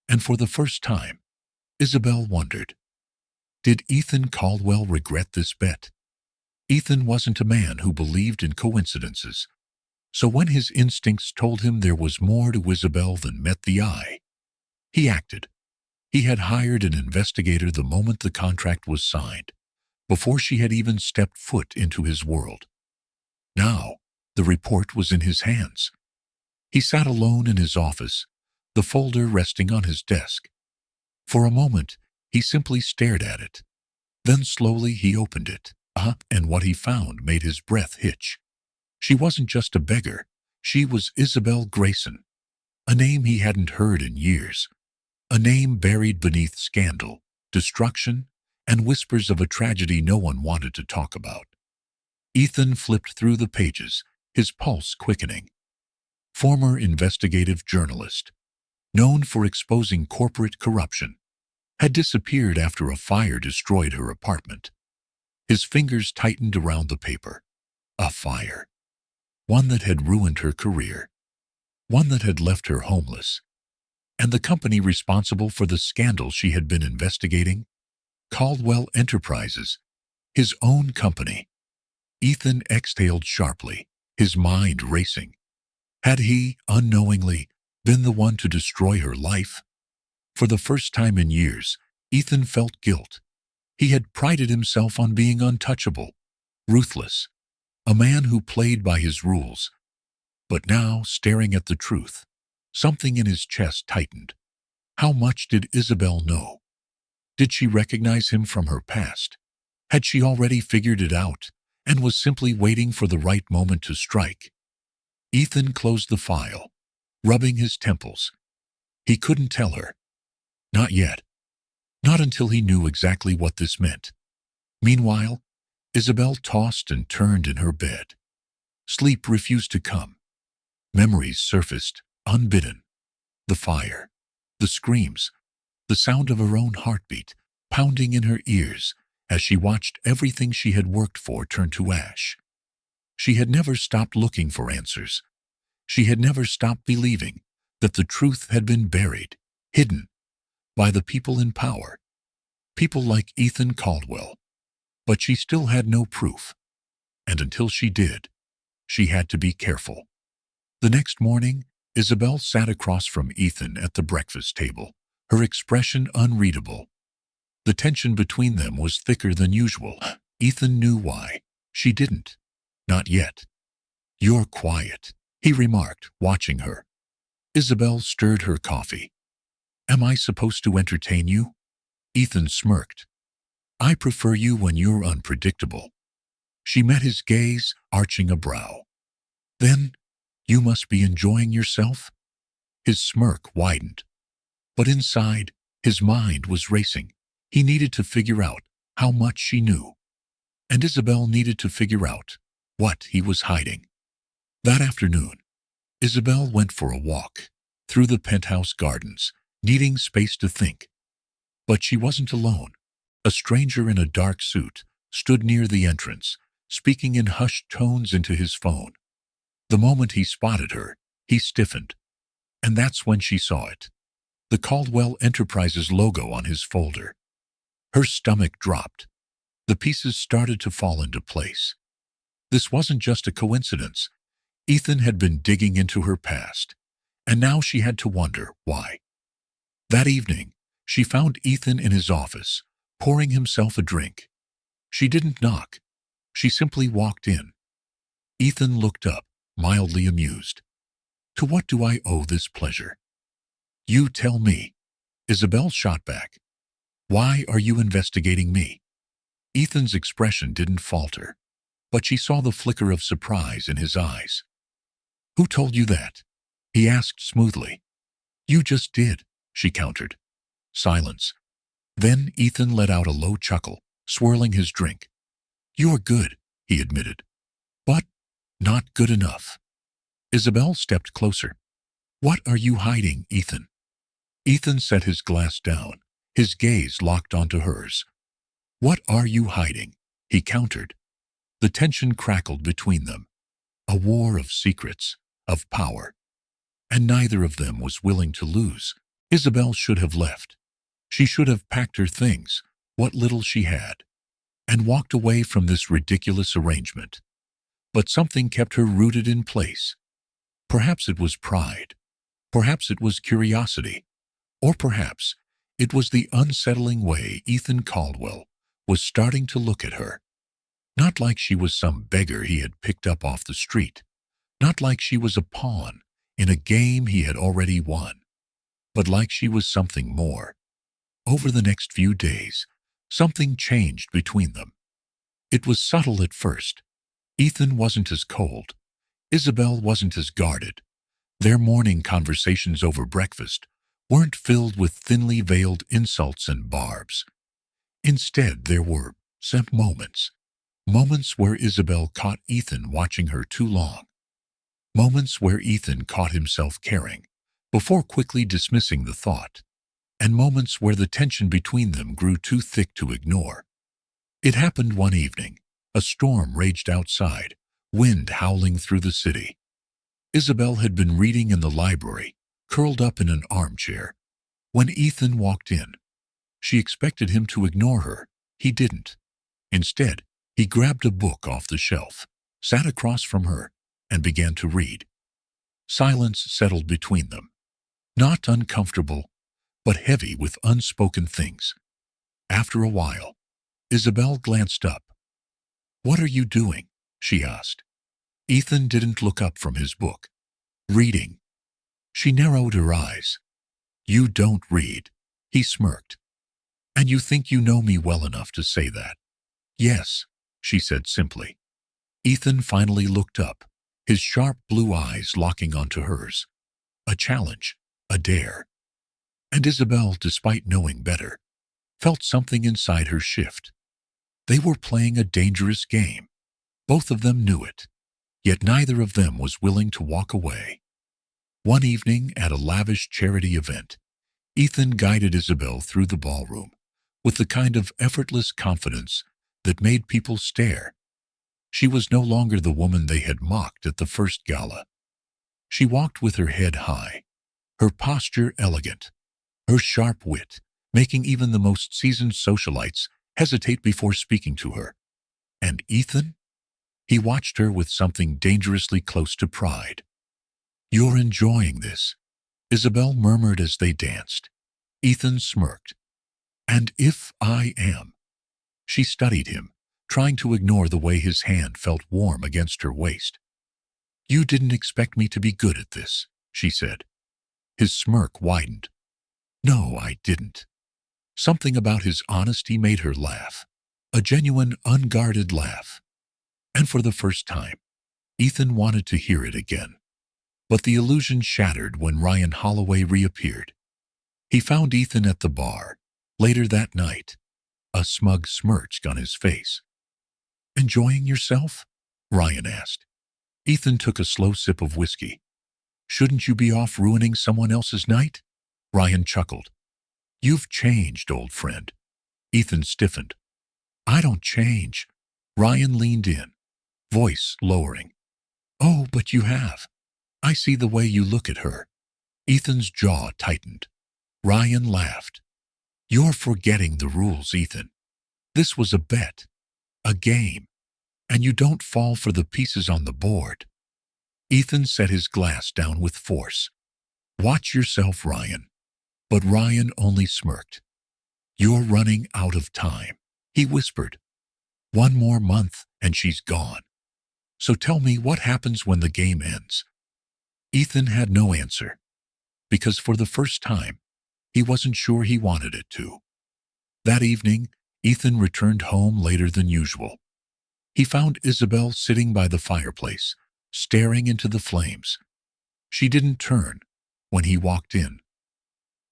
and for the first time, Isabel wondered, did Ethan Caldwell regret this bet? Ethan wasn't a man who believed in coincidences, so when his instincts told him there was more to Isabel than met the eye, he acted. He had hired an investigator the moment the contract was signed, before she had even stepped foot into his world. Now, the report was in his hands. He sat alone in his office, the folder resting on his desk. For a moment, he simply stared at it. Then slowly he opened it, and what he found made his breath hitch. She wasn't just a beggar, she was Isabel Grayson, a name he hadn't heard in years, a name buried beneath scandal, destruction, and whispers of a tragedy no one wanted to talk about. Ethan flipped through the pages, his pulse quickening. Former investigative journalist, known for exposing corporate corruption, had disappeared after a fire destroyed her apartment. His fingers tightened around the paper. A fire. One that had ruined her career. One that had left her homeless. And the company responsible for the scandal she had been investigating? Caldwell Enterprises, his own company. Ethan exhaled sharply, his mind racing. Had he, unknowingly, been the one to destroy her life? For the first time in years, Ethan felt guilt. He had prided himself on being untouchable, ruthless, a man who played by his rules. But now, staring at the truth, something in his chest tightened. How much did Isabel know? Did she recognize him from her past? Had she already figured it out and was simply waiting for the right moment to strike? Ethan closed the file, rubbing his temples. He couldn't tell her. Not yet. Not until he knew exactly what this meant. Meanwhile, Isabel tossed and turned in her bed. Sleep refused to come. Memories surfaced, unbidden. The fire, the screams, the sound of her own heartbeat pounding in her ears as she watched everything she had worked for turn to ash. She had never stopped looking for answers. She had never stopped believing that the truth had been buried, hidden, by the people in power. People like Ethan Caldwell. But she still had no proof. And until she did, she had to be careful. The next morning, Isabel sat across from Ethan at the breakfast table, her expression unreadable. The tension between them was thicker than usual. Ethan knew why. She didn't. Not yet. "You're quiet," he remarked, watching her. Isabel stirred her coffee. "Am I supposed to entertain you?" Ethan smirked. "I prefer you when you're unpredictable." She met his gaze, arching a brow. "Then, you must be enjoying yourself?" His smirk widened. But inside, his mind was racing. He needed to figure out how much she knew. And Isabel needed to figure out what he was hiding. That afternoon, Isabel went for a walk through the penthouse gardens, needing space to think. But she wasn't alone. A stranger in a dark suit stood near the entrance, speaking in hushed tones into his phone. The moment he spotted her, he stiffened. And that's when she saw it. The Caldwell Enterprises logo on his folder. Her stomach dropped. The pieces started to fall into place. This wasn't just a coincidence. Ethan had been digging into her past, and now she had to wonder why. That evening, she found Ethan in his office, pouring himself a drink. She didn't knock. She simply walked in. Ethan looked up, mildly amused. "To what do I owe this pleasure?" "You tell me." Isabel shot back. "Why are you investigating me?" Ethan's expression didn't falter, but she saw the flicker of surprise in his eyes. "Who told you that?" he asked smoothly. "You just did," she countered. Silence. Then Ethan let out a low chuckle, swirling his drink. "You're good," he admitted. "But not good enough." Isabel stepped closer. "What are you hiding, Ethan?" Ethan set his glass down, his gaze locked onto hers. "What are you hiding?" he countered. The tension crackled between them. A war of secrets, of power. And neither of them was willing to lose. Isabel should have left. She should have packed her things, what little she had, and walked away from this ridiculous arrangement. But something kept her rooted in place. Perhaps it was pride. Perhaps it was curiosity. Or perhaps it was the unsettling way Ethan Caldwell was starting to look at her. Not like she was some beggar he had picked up off the street. Not like she was a pawn in a game he had already won. But like she was something more. Over the next few days, something changed between them. It was subtle at first. Ethan wasn't as cold. Isabel wasn't as guarded. Their morning conversations over breakfast weren't filled with thinly veiled insults and barbs. Instead, there were some moments. Moments where Isabel caught Ethan watching her too long. Moments where Ethan caught himself caring, before quickly dismissing the thought. And moments where the tension between them grew too thick to ignore. It happened one evening. A storm raged outside, wind howling through the city. Isabel had been reading in the library, curled up in an armchair, when Ethan walked in. She expected him to ignore her. He didn't. Instead, he grabbed a book off the shelf, sat across from her, and began to read. Silence settled between them. Not uncomfortable, but heavy with unspoken things. After a while, Isabel glanced up. "What are you doing?" she asked. Ethan didn't look up from his book. "Reading." She narrowed her eyes. "You don't read," he smirked. "And you think you know me well enough to say that?" "Yes," she said simply. Ethan finally looked up, his sharp blue eyes locking onto hers. A challenge, a dare. And Isabel, despite knowing better, felt something inside her shift. They were playing a dangerous game. Both of them knew it, yet neither of them was willing to walk away. One evening at a lavish charity event, Ethan guided Isabel through the ballroom with the kind of effortless confidence that made people stare. She was no longer the woman they had mocked at the first gala. She walked with her head high, her posture elegant, her sharp wit making even the most seasoned socialites hesitate before speaking to her. And Ethan? He watched her with something dangerously close to pride. "You're enjoying this," Isabel murmured as they danced. Ethan smirked. "And if I am?" She studied him, trying to ignore the way his hand felt warm against her waist. "You didn't expect me to be good at this," she said. His smirk widened. "No, I didn't." Something about his honesty made her laugh, a genuine, unguarded laugh. And for the first time, Ethan wanted to hear it again. But the illusion shattered when Ryan Holloway reappeared. He found Ethan at the bar, later that night, a smug smirch on his face. "Enjoying yourself?" Ryan asked. Ethan took a slow sip of whiskey. "Shouldn't you be off ruining someone else's night?" Ryan chuckled. "You've changed, old friend." Ethan stiffened. "I don't change." Ryan leaned in, voice lowering. "Oh, but you have. I see the way you look at her." Ethan's jaw tightened. Ryan laughed. "You're forgetting the rules, Ethan. This was a bet, a game, and you don't fall for the pieces on the board." Ethan set his glass down with force. "Watch yourself, Ryan." But Ryan only smirked. "You're running out of time," he whispered. "One more month and she's gone. So tell me what happens when the game ends." Ethan had no answer, because for the first time, he wasn't sure he wanted it to. That evening, Ethan returned home later than usual. He found Isabel sitting by the fireplace, staring into the flames. She didn't turn when he walked in.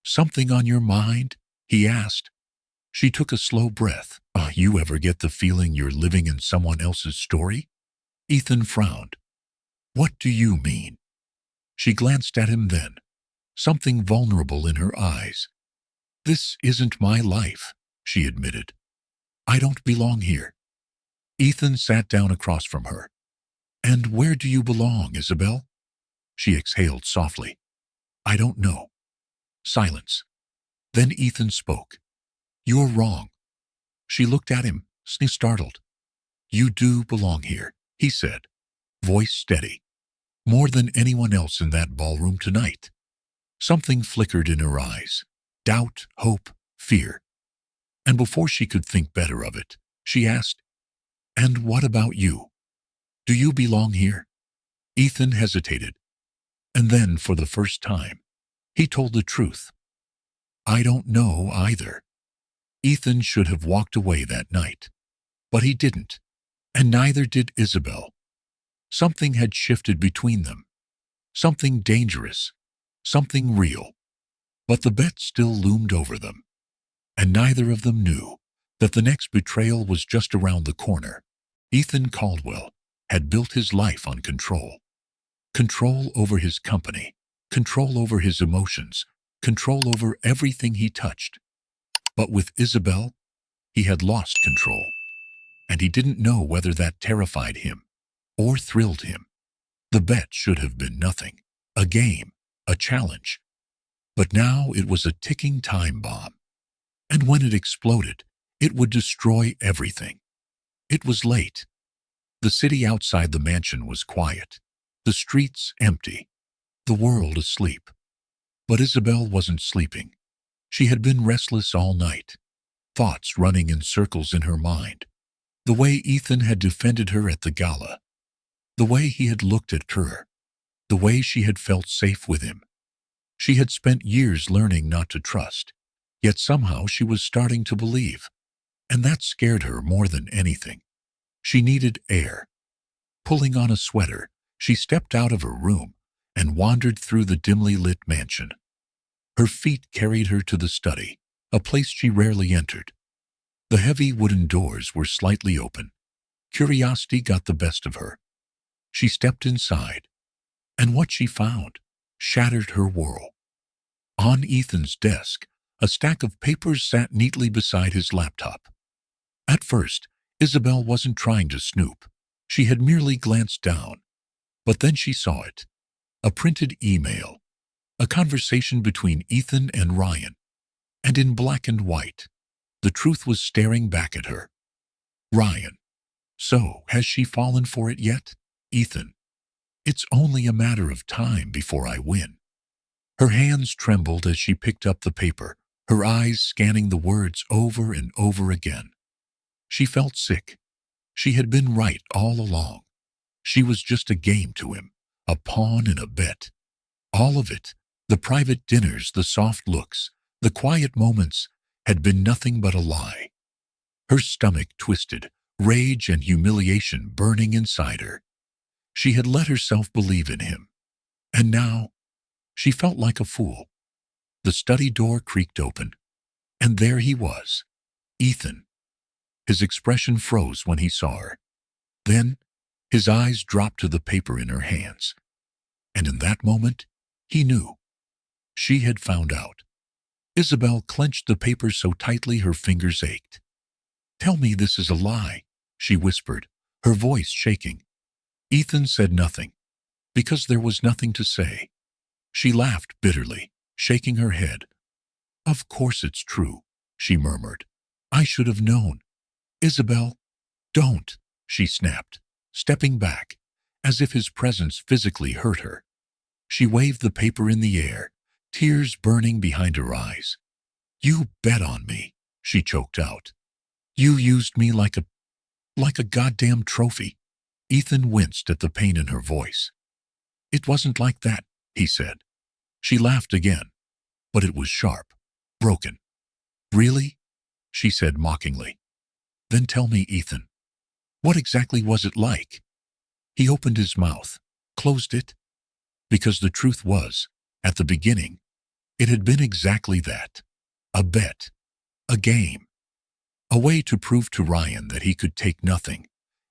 "Something on your mind?" he asked. She took a slow breath. You ever get the feeling you're living in someone else's story?" Ethan frowned. "What do you mean?" She glanced at him then, something vulnerable in her eyes. "This isn't my life," she admitted. "I don't belong here." Ethan sat down across from her. "And where do you belong, Isabel?" She exhaled softly. "I don't know." Silence. Then Ethan spoke. "You're wrong." She looked at him, startled. "You do belong here," he said, voice steady. "More than anyone else in that ballroom tonight." Something flickered in her eyes. Doubt, hope, fear. And before she could think better of it, she asked, "And what about you? Do you belong here?" Ethan hesitated. And then, for the first time, he told the truth. "I don't know either." Ethan should have walked away that night. But he didn't, and neither did Isabel. Something had shifted between them. Something dangerous, something real. But the bet still loomed over them. And neither of them knew that the next betrayal was just around the corner. Ethan Caldwell had built his life on control. Control over his company, control over his emotions, control over everything he touched. But with Isabel, he had lost control. And he didn't know whether that terrified him or thrilled him. The bet should have been nothing, a game, a challenge. But now it was a ticking time bomb. And when it exploded, it would destroy everything. It was late. The city outside the mansion was quiet, the streets empty, the world asleep. But Isabel wasn't sleeping. She had been restless all night, thoughts running in circles in her mind. The way Ethan had defended her at the gala, the way he had looked at her, the way she had felt safe with him. She had spent years learning not to trust, yet somehow she was starting to believe, and that scared her more than anything. She needed air. Pulling on a sweater, she stepped out of her room and wandered through the dimly lit mansion. Her feet carried her to the study, a place she rarely entered. The heavy wooden doors were slightly open. Curiosity got the best of her. She stepped inside, and what she found shattered her world. On Ethan's desk, a stack of papers sat neatly beside his laptop. At first, Isabel wasn't trying to snoop. She had merely glanced down. But then she saw it. A printed email. A conversation between Ethan and Ryan. And in black and white, the truth was staring back at her. Ryan. So, has she fallen for it yet? Ethan. It's only a matter of time before I win. Her hands trembled as she picked up the paper, her eyes scanning the words over and over again. She felt sick. She had been right all along. She was just a game to him, a pawn in a bet. All of it, the private dinners, the soft looks, the quiet moments, had been nothing but a lie. Her stomach twisted, rage and humiliation burning inside her. She had let herself believe in him. And now, she felt like a fool. The study door creaked open, and there he was, Ethan. His expression froze when he saw her. Then, his eyes dropped to the paper in her hands. And in that moment, he knew. She had found out. Isabel clenched the paper so tightly her fingers ached. "Tell me this is a lie," she whispered, her voice shaking. Ethan said nothing, because there was nothing to say. She laughed bitterly, shaking her head. "Of course it's true," she murmured. "I should have known." "Isabel, don't," she snapped, stepping back, as if his presence physically hurt her. She waved the paper in the air, tears burning behind her eyes. "You bet on me," she choked out. "You used me like a goddamn trophy." Ethan winced at the pain in her voice. "It wasn't like that," he said. She laughed again, but it was sharp, broken. "Really?" she said mockingly. "Then tell me, Ethan, what exactly was it like?" He opened his mouth, closed it, because the truth was, at the beginning, it had been exactly that. A bet, a game, a way to prove to Ryan that he could take nothing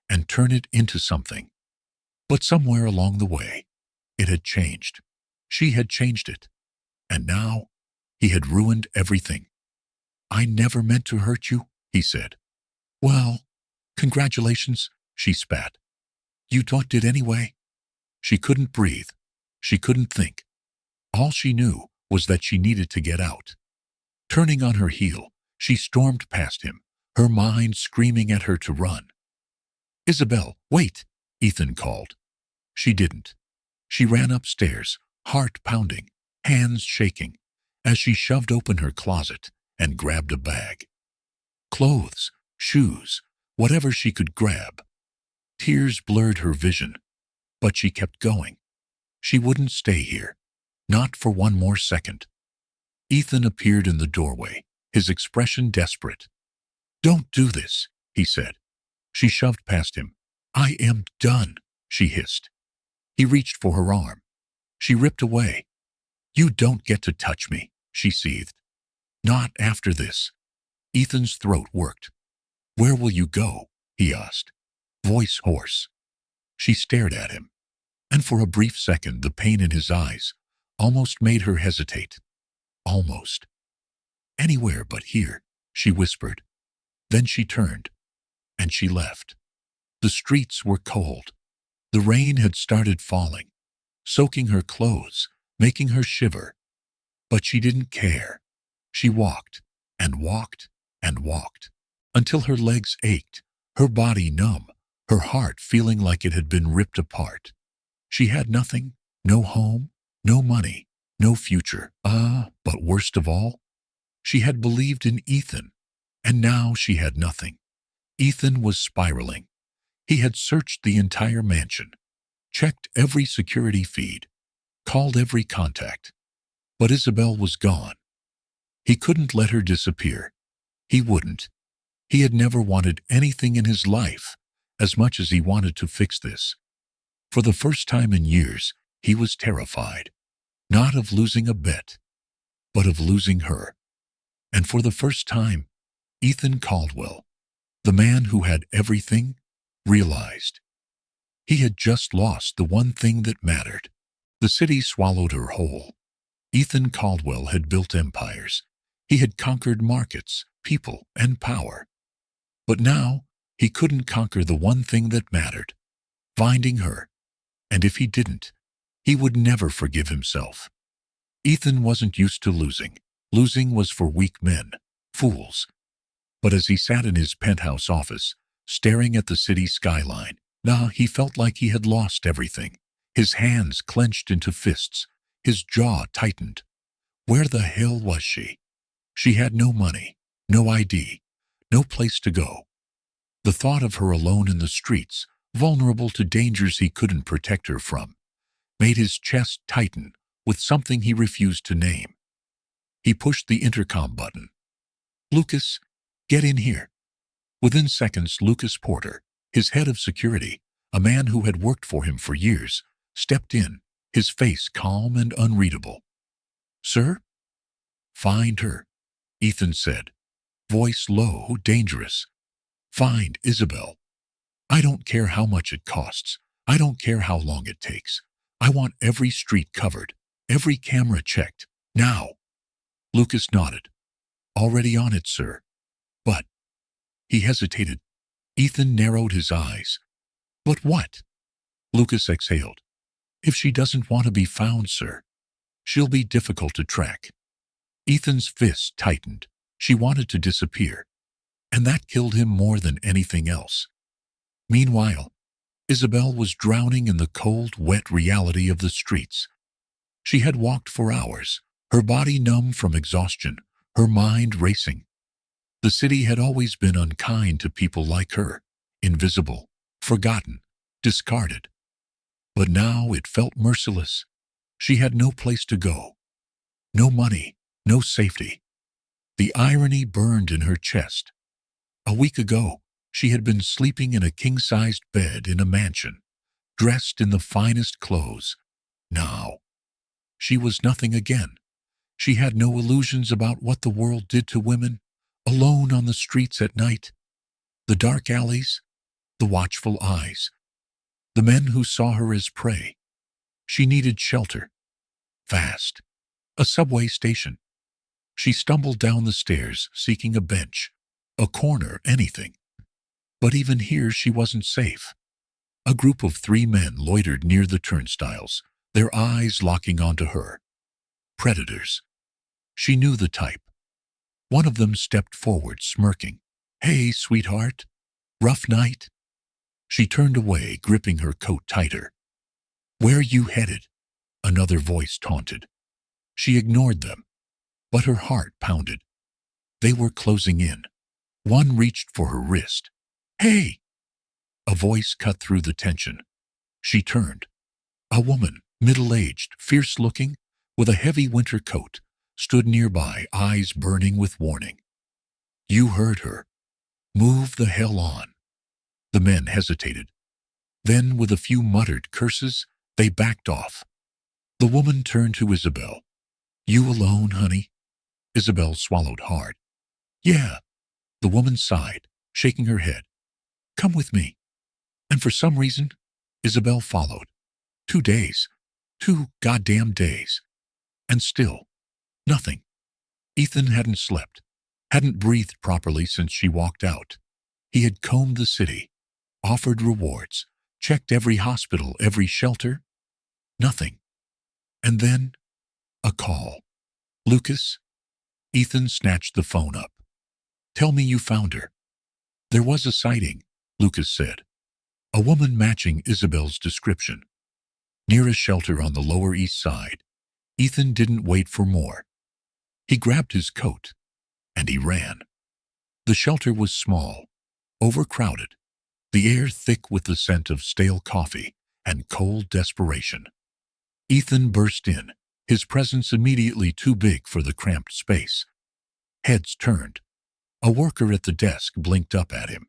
and turn it into something. But somewhere along the way, it had changed. She had changed it. And now, he had ruined everything. "I never meant to hurt you," he said. "Well, congratulations," she spat. "You thought it anyway." She couldn't breathe. She couldn't think. All she knew was that she needed to get out. Turning on her heel, she stormed past him, her mind screaming at her to run. "Isabel, wait," Ethan called. She didn't. She ran upstairs, heart pounding, hands shaking, as she shoved open her closet and grabbed a bag. Clothes, shoes, whatever she could grab. Tears blurred her vision, but she kept going. She wouldn't stay here, not for one more second. Ethan appeared in the doorway, his expression desperate. "Don't do this," he said. She shoved past him. "I am done," she hissed. He reached for her arm. She ripped away. "You don't get to touch me," she seethed. "Not after this." Ethan's throat worked. "Where will you go?" he asked, voice hoarse. She stared at him, and for a brief second the pain in his eyes almost made her hesitate. Almost. "Anywhere but here," she whispered. Then she turned, and she left. The streets were cold. The rain had started falling, soaking her clothes, making her shiver. But she didn't care. She walked, and walked, and walked, until her legs ached, her body numb, her heart feeling like it had been ripped apart. She had nothing, no home, no money, no future. But worst of all, she had believed in Ethan, and now she had nothing. Ethan was spiraling. He had searched the entire mansion, checked every security feed, called every contact. But Isabel was gone. He couldn't let her disappear. He wouldn't. He had never wanted anything in his life as much as he wanted to fix this. For the first time in years, he was terrified, not of losing a bet, but of losing her. And for the first time, Ethan Caldwell, the man who had everything, realized he had just lost the one thing that mattered. The city swallowed her whole. Ethan Caldwell had built empires. He had conquered markets, people, and power. But now, he couldn't conquer the one thing that mattered, finding her. And if he didn't, he would never forgive himself. Ethan wasn't used to losing. Losing was for weak men, fools. But as he sat in his penthouse office, staring at the city skyline, he felt like he had lost everything. His hands clenched into fists, his jaw tightened. Where the hell was she? She had no money, no ID, no place to go. The thought of her alone in the streets, vulnerable to dangers he couldn't protect her from, made his chest tighten with something he refused to name. He pushed the intercom button. "Lucas, get in here." Within seconds, Lucas Porter, his head of security, a man who had worked for him for years, stepped in, his face calm and unreadable. "Sir?" "Find her," Ethan said, voice low, dangerous. "Find Isabel. I don't care how much it costs. I don't care how long it takes. I want every street covered, every camera checked, now." Lucas nodded. "Already on it, sir. But—" He hesitated. Ethan narrowed his eyes. "But what?" Lucas exhaled. "If she doesn't want to be found, sir, she'll be difficult to track." Ethan's fist tightened. She wanted to disappear, and that killed him more than anything else. Meanwhile, Isabel was drowning in the cold, wet reality of the streets. She had walked for hours, her body numb from exhaustion, her mind racing. The city had always been unkind to people like her, invisible, forgotten, discarded. But now it felt merciless. She had no place to go, no money, no safety. The irony burned in her chest. A week ago, she had been sleeping in a king-sized bed in a mansion, dressed in the finest clothes. Now, she was nothing again. She had no illusions about what the world did to women, alone on the streets at night. The dark alleys, the watchful eyes, the men who saw her as prey. She needed shelter. Fast. A subway station. She stumbled down the stairs, seeking a bench, a corner, anything. But even here she wasn't safe. A group of 3 men loitered near the turnstiles, their eyes locking onto her. Predators. She knew the type. One of them stepped forward, smirking. "Hey, sweetheart. Rough night?" She turned away, gripping her coat tighter. "Where you headed?" Another voice taunted. She ignored them, but her heart pounded. They were closing in. One reached for her wrist. "Hey!" A voice cut through the tension. She turned. A woman, middle-aged, fierce-looking, with a heavy winter coat, stood nearby, eyes burning with warning. "You heard her. Move the hell on." The men hesitated. Then, with a few muttered curses, they backed off. The woman turned to Isabel. "You alone, honey?" Isabel swallowed hard. "Yeah." The woman sighed, shaking her head. "Come with me." And for some reason, Isabel followed. 2 days. 2 goddamn days. And still, nothing. Ethan hadn't slept, hadn't breathed properly since she walked out. He had combed the city, offered rewards, checked every hospital, every shelter. Nothing. And then, a call. "Lucas?" Ethan snatched the phone up. "Tell me you found her." "There was a sighting," Lucas said. "A woman matching Isabel's description. Near a shelter on the Lower East Side. Ethan didn't wait for more. He grabbed his coat, and he ran. The shelter was small, overcrowded, the air thick with the scent of stale coffee and cold desperation. Ethan burst in, his presence immediately too big for the cramped space. Heads turned. A worker at the desk blinked up at him.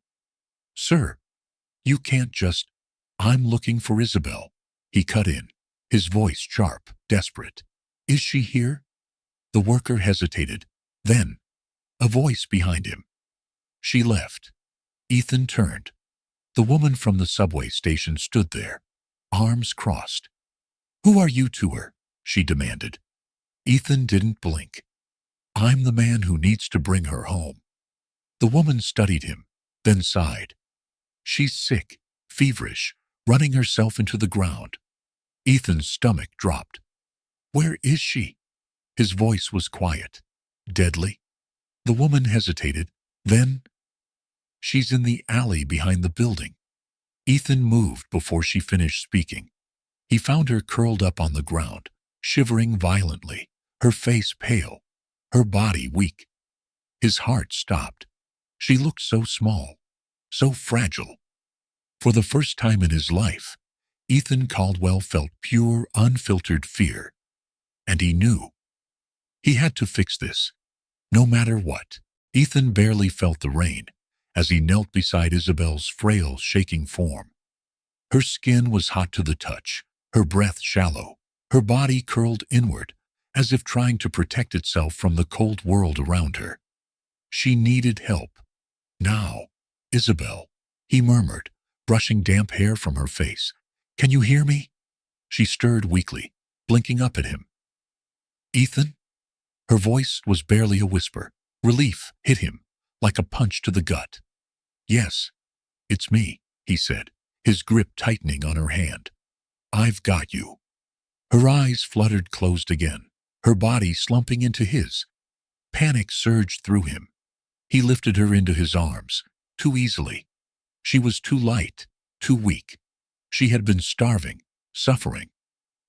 "Sir, you can't just—" "I'm looking for Isabel," he cut in, his voice sharp, desperate. "Is she here?" The worker hesitated. Then, a voice behind him. "She left." Ethan turned. The woman from the subway station stood there, arms crossed. "Who are you to her?" she demanded. Ethan didn't blink. "I'm the man who needs to bring her home." The woman studied him, then sighed. "She's sick, feverish, running herself into the ground." Ethan's stomach dropped. "Where is she?" His voice was quiet, deadly. The woman hesitated. Then, "She's in the alley behind the building." Ethan moved before she finished speaking. He found her curled up on the ground, shivering violently, her face pale, her body weak. His heart stopped. She looked so small, so fragile. For the first time in his life, Ethan Caldwell felt pure, unfiltered fear. And he knew. He had to fix this, no matter what. Ethan barely felt the rain as he knelt beside Isabel's frail, shaking form. Her skin was hot to the touch, her breath shallow, her body curled inward, as if trying to protect itself from the cold world around her. She needed help. "Now, Isabel," he murmured, brushing damp hair from her face. "Can you hear me?" She stirred weakly, blinking up at him. "Ethan?" Her voice was barely a whisper. Relief hit him, like a punch to the gut. "Yes, it's me," he said, his grip tightening on her hand. "I've got you." Her eyes fluttered closed again, her body slumping into his. Panic surged through him. He lifted her into his arms, too easily. She was too light, too weak. She had been starving, suffering,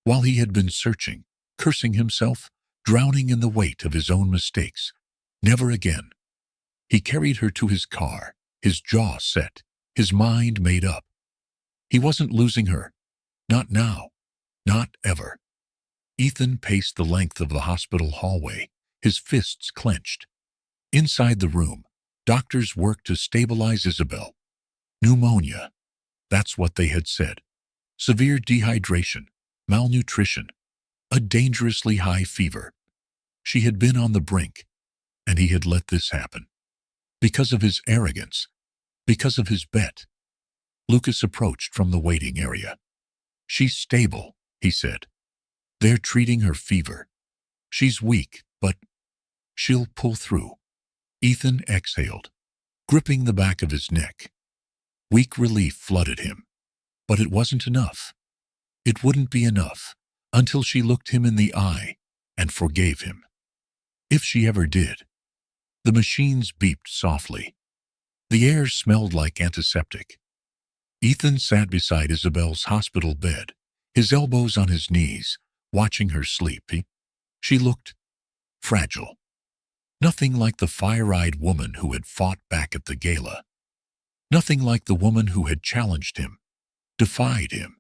while he had been searching, cursing himself, drowning in the weight of his own mistakes. Never again. He carried her to his car, his jaw set, his mind made up. He wasn't losing her. Not now. Not ever. Ethan paced the length of the hospital hallway, his fists clenched. Inside the room, doctors worked to stabilize Isabel. Pneumonia. That's what they had said. Severe dehydration, malnutrition, a dangerously high fever. She had been on the brink, and he had let this happen. Because of his arrogance, because of his bet. Lucas approached from the waiting area. "She's stable," he said. "They're treating her fever. She's weak, but she'll pull through." Ethan exhaled, gripping the back of his neck. Weak relief flooded him. But it wasn't enough. It wouldn't be enough until she looked him in the eye and forgave him. If she ever did. The machines beeped softly. The air smelled like antiseptic. Ethan sat beside Isabel's hospital bed, his elbows on his knees, watching her sleep. She looked fragile. Nothing like the fire-eyed woman who had fought back at the gala. Nothing like the woman who had challenged him, defied him,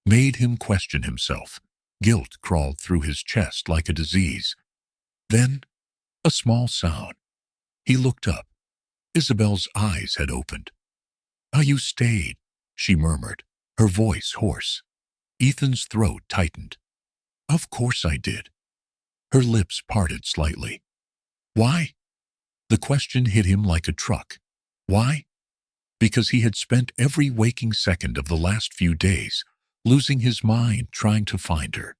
made him question himself. Guilt crawled through his chest like a disease. Then, a small sound. He looked up. Isabel's eyes had opened. "Ah, you stayed," she murmured, her voice hoarse. Ethan's throat tightened. "Of course I did." Her lips parted slightly. "Why?" The question hit him like a truck. Why? Because he had spent every waking second of the last few days losing his mind trying to find her.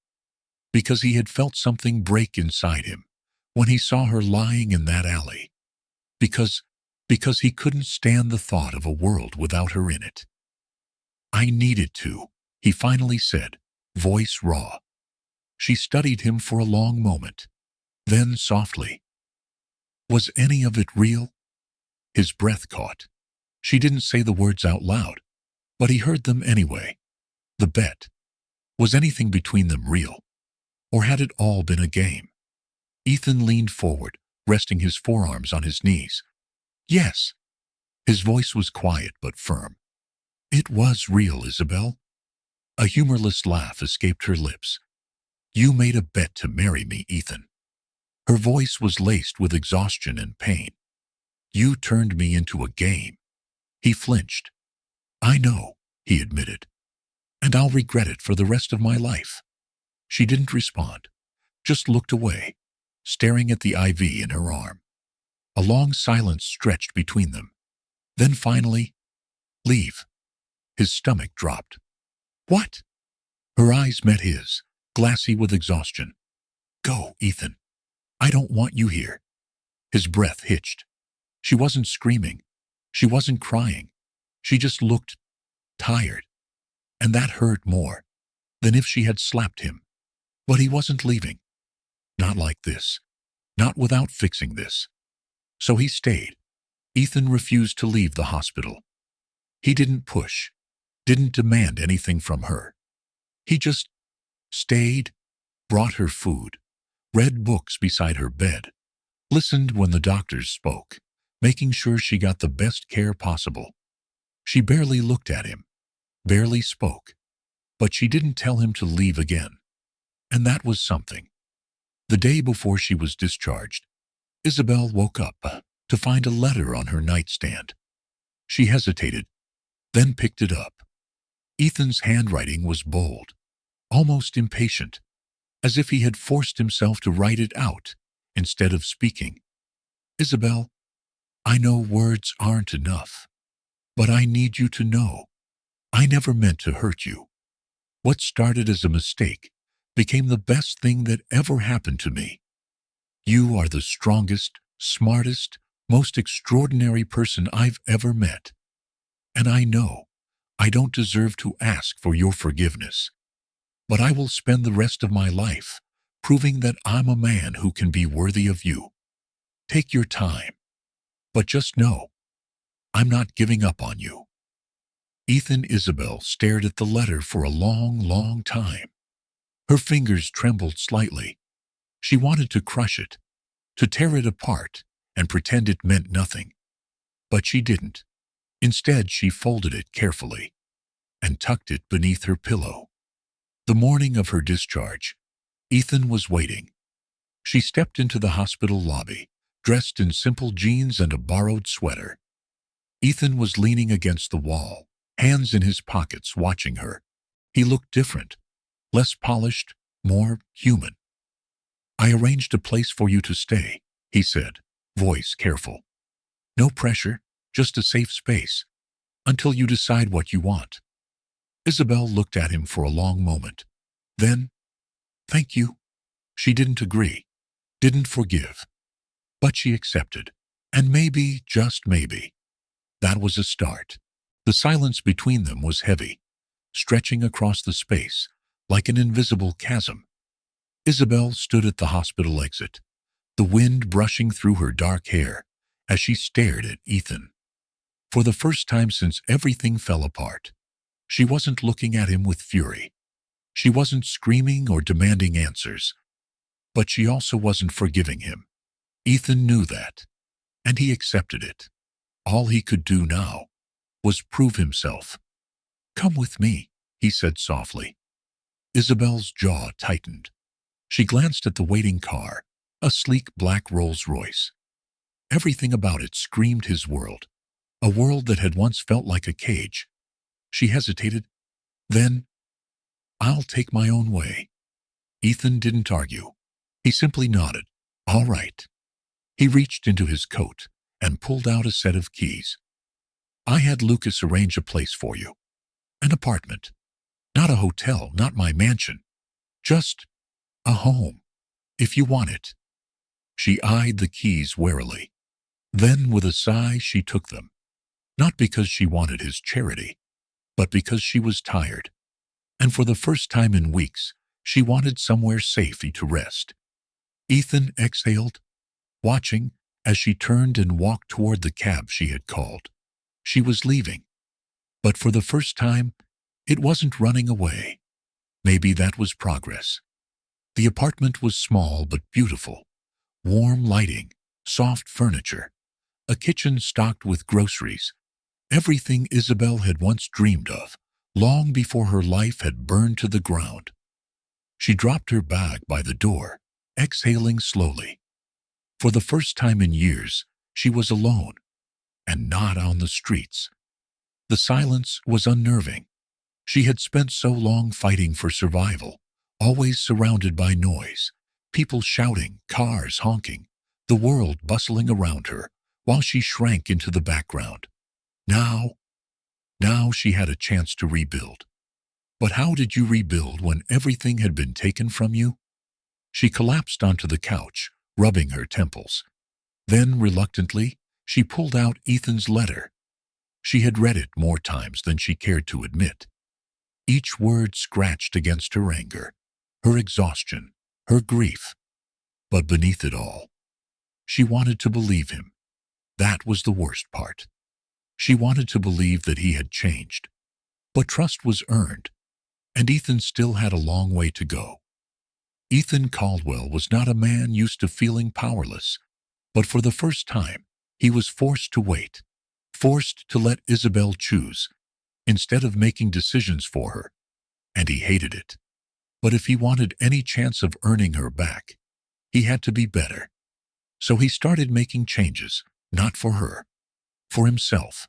Because he had felt something break inside him when he saw her lying in that alley. Because he couldn't stand the thought of a world without her in it. "I needed to," he finally said, voice raw. She studied him for a long moment. Then softly, "Was any of it real?" His breath caught. She didn't say the words out loud, but he heard them anyway. The bet. Was anything between them real? Or had it all been a game? Ethan leaned forward, resting his forearms on his knees. Yes. His voice was quiet but firm. It was real, Isabel. A humorless laugh escaped her lips. You made a bet to marry me, Ethan. Her voice was laced with exhaustion and pain. You turned me into a game. He flinched. I know, he admitted, and I'll regret it for the rest of my life. She didn't respond, just looked away, staring at the IV in her arm. A long silence stretched between them. Then finally, leave. His stomach dropped. What? Her eyes met his, glassy with exhaustion. Go, Ethan. I don't want you here. His breath hitched. She wasn't screaming. She wasn't crying. She just looked tired. And that hurt more than if she had slapped him. But he wasn't leaving. Not like this. Not without fixing this. So he stayed. Ethan refused to leave the hospital. He didn't push, didn't demand anything from her. He just stayed, brought her food, read books beside her bed, listened when the doctors spoke, making sure she got the best care possible. She barely looked at him, barely spoke, but she didn't tell him to leave again. And that was something. The day before she was discharged, Isabel woke up to find a letter on her nightstand. She hesitated, then picked it up. Ethan's handwriting was bold, almost impatient, as if he had forced himself to write it out instead of speaking. Isabel, I know words aren't enough, but I need you to know I never meant to hurt you. What started as a mistake became the best thing that ever happened to me. You are the strongest, smartest, most extraordinary person I've ever met. And I know I don't deserve to ask for your forgiveness. But I will spend the rest of my life proving that I'm a man who can be worthy of you. Take your time. But just know, I'm not giving up on you. Isabel stared at the letter for a long, long time. Her fingers trembled slightly. She wanted to crush it, to tear it apart and pretend it meant nothing. But she didn't. Instead, she folded it carefully and tucked it beneath her pillow. The morning of her discharge, Ethan was waiting. She stepped into the hospital lobby, dressed in simple jeans and a borrowed sweater. Ethan was leaning against the wall, hands in his pockets, watching her. He looked different, less polished, more human. I arranged a place for you to stay, he said, voice careful. No pressure, just a safe space, until you decide what you want. Isabel looked at him for a long moment. Then, thank you. She didn't agree, didn't forgive, but she accepted. And maybe, just maybe, that was a start. The silence between them was heavy, stretching across the space like an invisible chasm. Isabel stood at the hospital exit, the wind brushing through her dark hair as she stared at Ethan. For the first time since everything fell apart, she wasn't looking at him with fury. She wasn't screaming or demanding answers, but she also wasn't forgiving him. Ethan knew that, and he accepted it. All he could do now was prove himself. Come with me, he said softly. Isabel's jaw tightened. She glanced at the waiting car, a sleek black Rolls-Royce. Everything about it screamed his world, a world that had once felt like a cage. She hesitated. Then, I'll take my own way. Ethan didn't argue. He simply nodded. All right. He reached into his coat and pulled out a set of keys. I had Lucas arrange a place for you. An apartment. Not a hotel, not my mansion. Just a home, if you want it. She eyed the keys warily. Then, with a sigh, she took them. Not because she wanted his charity, but because she was tired. And for the first time in weeks, she wanted somewhere safe to rest. Ethan exhaled, watching as she turned and walked toward the cab she had called. She was leaving. But for the first time, it wasn't running away. Maybe that was progress. The apartment was small but beautiful. Warm lighting, soft furniture, a kitchen stocked with groceries, everything Isabel had once dreamed of, long before her life had burned to the ground. She dropped her bag by the door, exhaling slowly. For the first time in years, she was alone, and not on the streets. The silence was unnerving. She had spent so long fighting for survival, always surrounded by noise, people shouting, cars honking, the world bustling around her, while she shrank into the background. Now she had a chance to rebuild. But how did you rebuild when everything had been taken from you? She collapsed onto the couch, rubbing her temples. Then, reluctantly, she pulled out Ethan's letter. She had read it more times than she cared to admit. Each word scratched against her anger, her exhaustion, her grief. But beneath it all, she wanted to believe him. That was the worst part. She wanted to believe that he had changed. But trust was earned, and Ethan still had a long way to go. Ethan Caldwell was not a man used to feeling powerless, but for the first time, he was forced to wait, forced to let Isabel choose, instead of making decisions for her, and he hated it. But if he wanted any chance of earning her back, he had to be better. So he started making changes, not for her, for himself.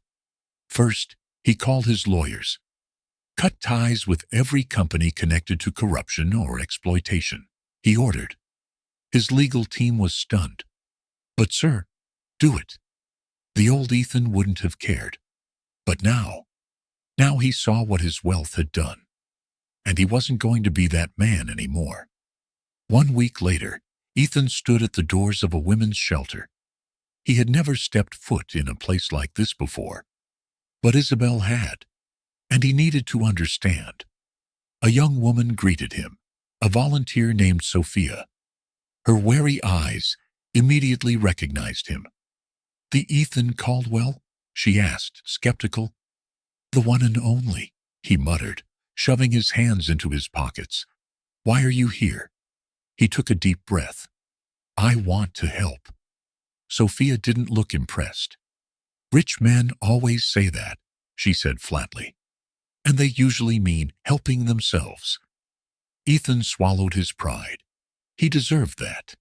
First, he called his lawyers. Cut ties with every company connected to corruption or exploitation, he ordered. His legal team was stunned. But sir, do it. The old Ethan wouldn't have cared. But now he saw what his wealth had done. And he wasn't going to be that man anymore. 1 week later, Ethan stood at the doors of a women's shelter. He had never stepped foot in a place like this before. But Isabel had, and he needed to understand. A young woman greeted him, a volunteer named Sophia. Her wary eyes immediately recognized him. "The Ethan Caldwell?" she asked, skeptical. "The one and only," he muttered, shoving his hands into his pockets. "Why are you here?" He took a deep breath. "I want to help." Sophia didn't look impressed. "Rich men always say that," she said flatly. "And they usually mean helping themselves." Ethan swallowed his pride. He deserved that.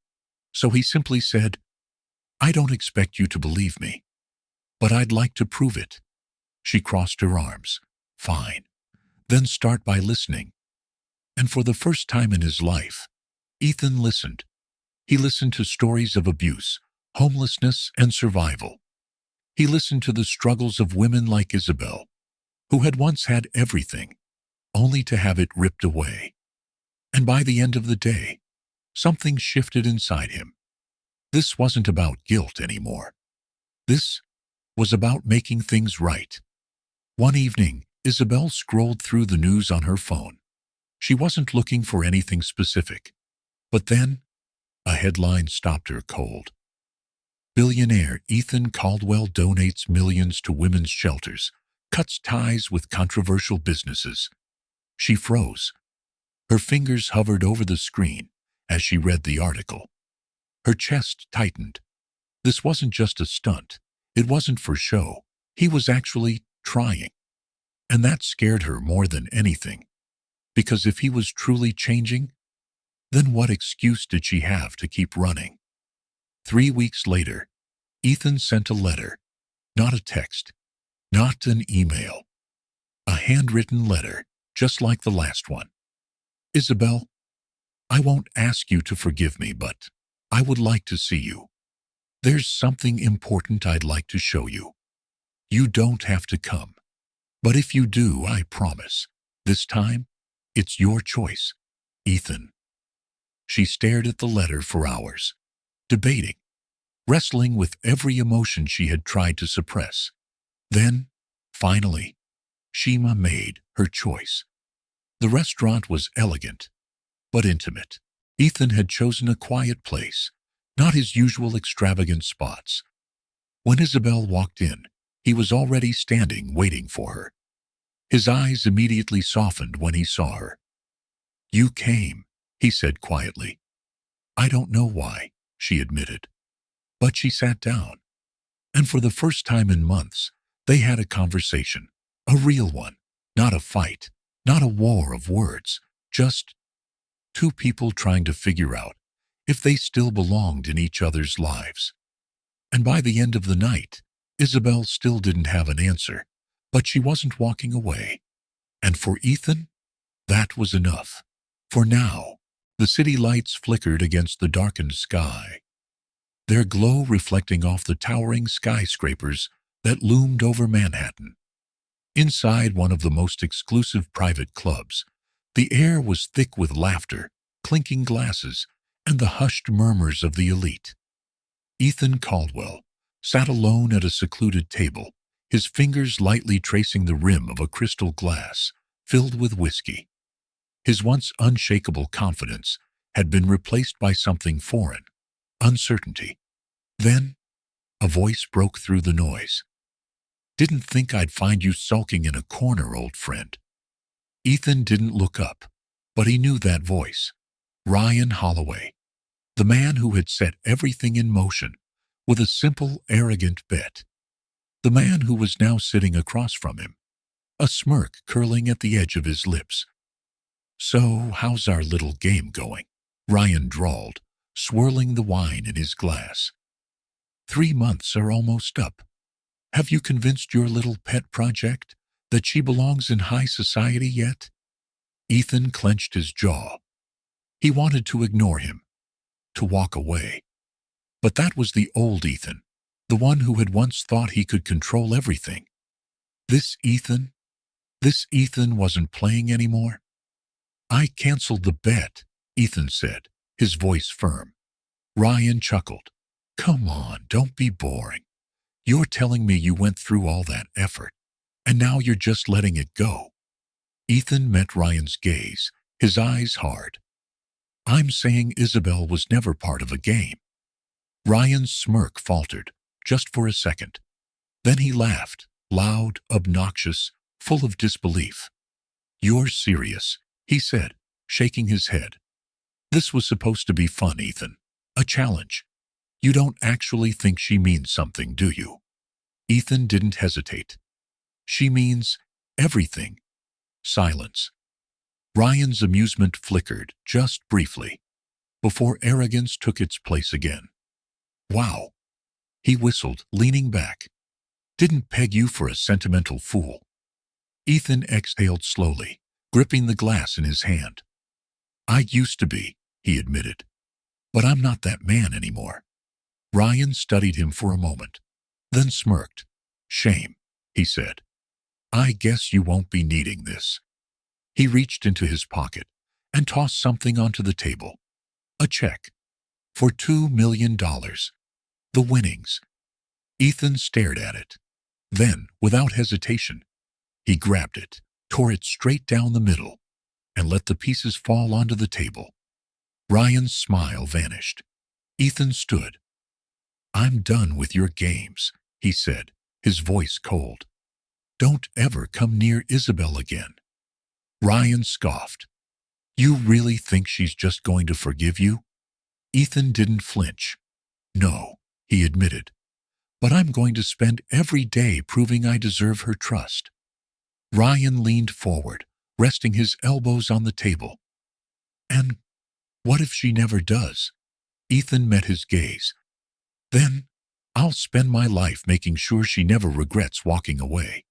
So he simply said, "I don't expect you to believe me, but I'd like to prove it." She crossed her arms. "Fine. Then start by listening." And for the first time in his life, Ethan listened. He listened to stories of abuse, homelessness, and survival. He listened to the struggles of women like Isabel, who had once had everything, only to have it ripped away. And by the end of the day, something shifted inside him. This wasn't about guilt anymore. This was about making things right. One evening, Isabel scrolled through the news on her phone. She wasn't looking for anything specific. But then, a headline stopped her cold. "Billionaire Ethan Caldwell donates millions to women's shelters, cuts ties with controversial businesses." She froze. Her fingers hovered over the screen as she read the article. Her chest tightened. This wasn't just a stunt. It wasn't for show. He was actually trying. And that scared her more than anything. Because if he was truly changing, then what excuse did she have to keep running? 3 weeks later, Ethan sent a letter, not a text, not an email, a handwritten letter, just like the last one. "Isabel, I won't ask you to forgive me, but I would like to see you. There's something important I'd like to show you. You don't have to come. But if you do, I promise, this time, it's your choice. Ethan." She stared at the letter for hours, debating, wrestling with every emotion she had tried to suppress. Then, finally, Shima made her choice. The restaurant was elegant, but intimate. Ethan had chosen a quiet place, not his usual extravagant spots. When Isabel walked in, he was already standing waiting for her. His eyes immediately softened when he saw her. "You came," he said quietly. I don't know why, she admitted. But she sat down, and for the first time in months, they had a conversation, a real one, not a fight, not a war of words, just two people trying to figure out if they still belonged in each other's lives. And by the end of the night, Isabel still didn't have an answer, but she wasn't walking away. And for Ethan, that was enough. For now, the city lights flickered against the darkened sky, their glow reflecting off the towering skyscrapers that loomed over Manhattan. Inside one of the most exclusive private clubs, the air was thick with laughter, clinking glasses, and the hushed murmurs of the elite. Ethan Caldwell sat alone at a secluded table, his fingers lightly tracing the rim of a crystal glass filled with whiskey. His once unshakable confidence had been replaced by something foreign, uncertainty. Then, a voice broke through the noise. Didn't think I'd find you sulking in a corner, old friend. Ethan didn't look up, but he knew that voice. Ryan Holloway, the man who had set everything in motion with a simple, arrogant bet. The man who was now sitting across from him, a smirk curling at the edge of his lips. So, how's our little game going? Ryan drawled, swirling the wine in his glass. 3 months are almost up. Have you convinced your little pet project that she belongs in high society yet? Ethan clenched his jaw. He wanted to ignore him, to walk away. But that was the old Ethan, the one who had once thought he could control everything. This Ethan wasn't playing anymore. I canceled the bet, Ethan said, his voice firm. Ryan chuckled. Come on, don't be boring. You're telling me you went through all that effort, and now you're just letting it go. Ethan met Ryan's gaze, his eyes hard. I'm saying Isabel was never part of a game. Ryan's smirk faltered, just for a second. Then he laughed, loud, obnoxious, full of disbelief. You're serious, he said, shaking his head. This was supposed to be fun, Ethan. A challenge. You don't actually think she means something, do you? Ethan didn't hesitate. She means everything. Silence. Ryan's amusement flickered, just briefly, before arrogance took its place again. Wow. He whistled, leaning back. Didn't peg you for a sentimental fool. Ethan exhaled slowly, gripping the glass in his hand. I used to be, he admitted. But I'm not that man anymore. Ryan studied him for a moment, then smirked. Shame, he said. I guess you won't be needing this. He reached into his pocket and tossed something onto the table. A check. For $2 million. The winnings. Ethan stared at it. Then, without hesitation, he grabbed it, tore it straight down the middle, and let the pieces fall onto the table. Ryan's smile vanished. Ethan stood. I'm done with your games, he said, his voice cold. Don't ever come near Isabel again. Ryan scoffed. You really think she's just going to forgive you? Ethan didn't flinch. No, he admitted. But I'm going to spend every day proving I deserve her trust. Ryan leaned forward, resting his elbows on the table. And what if she never does? Ethan met his gaze. Then I'll spend my life making sure she never regrets walking away.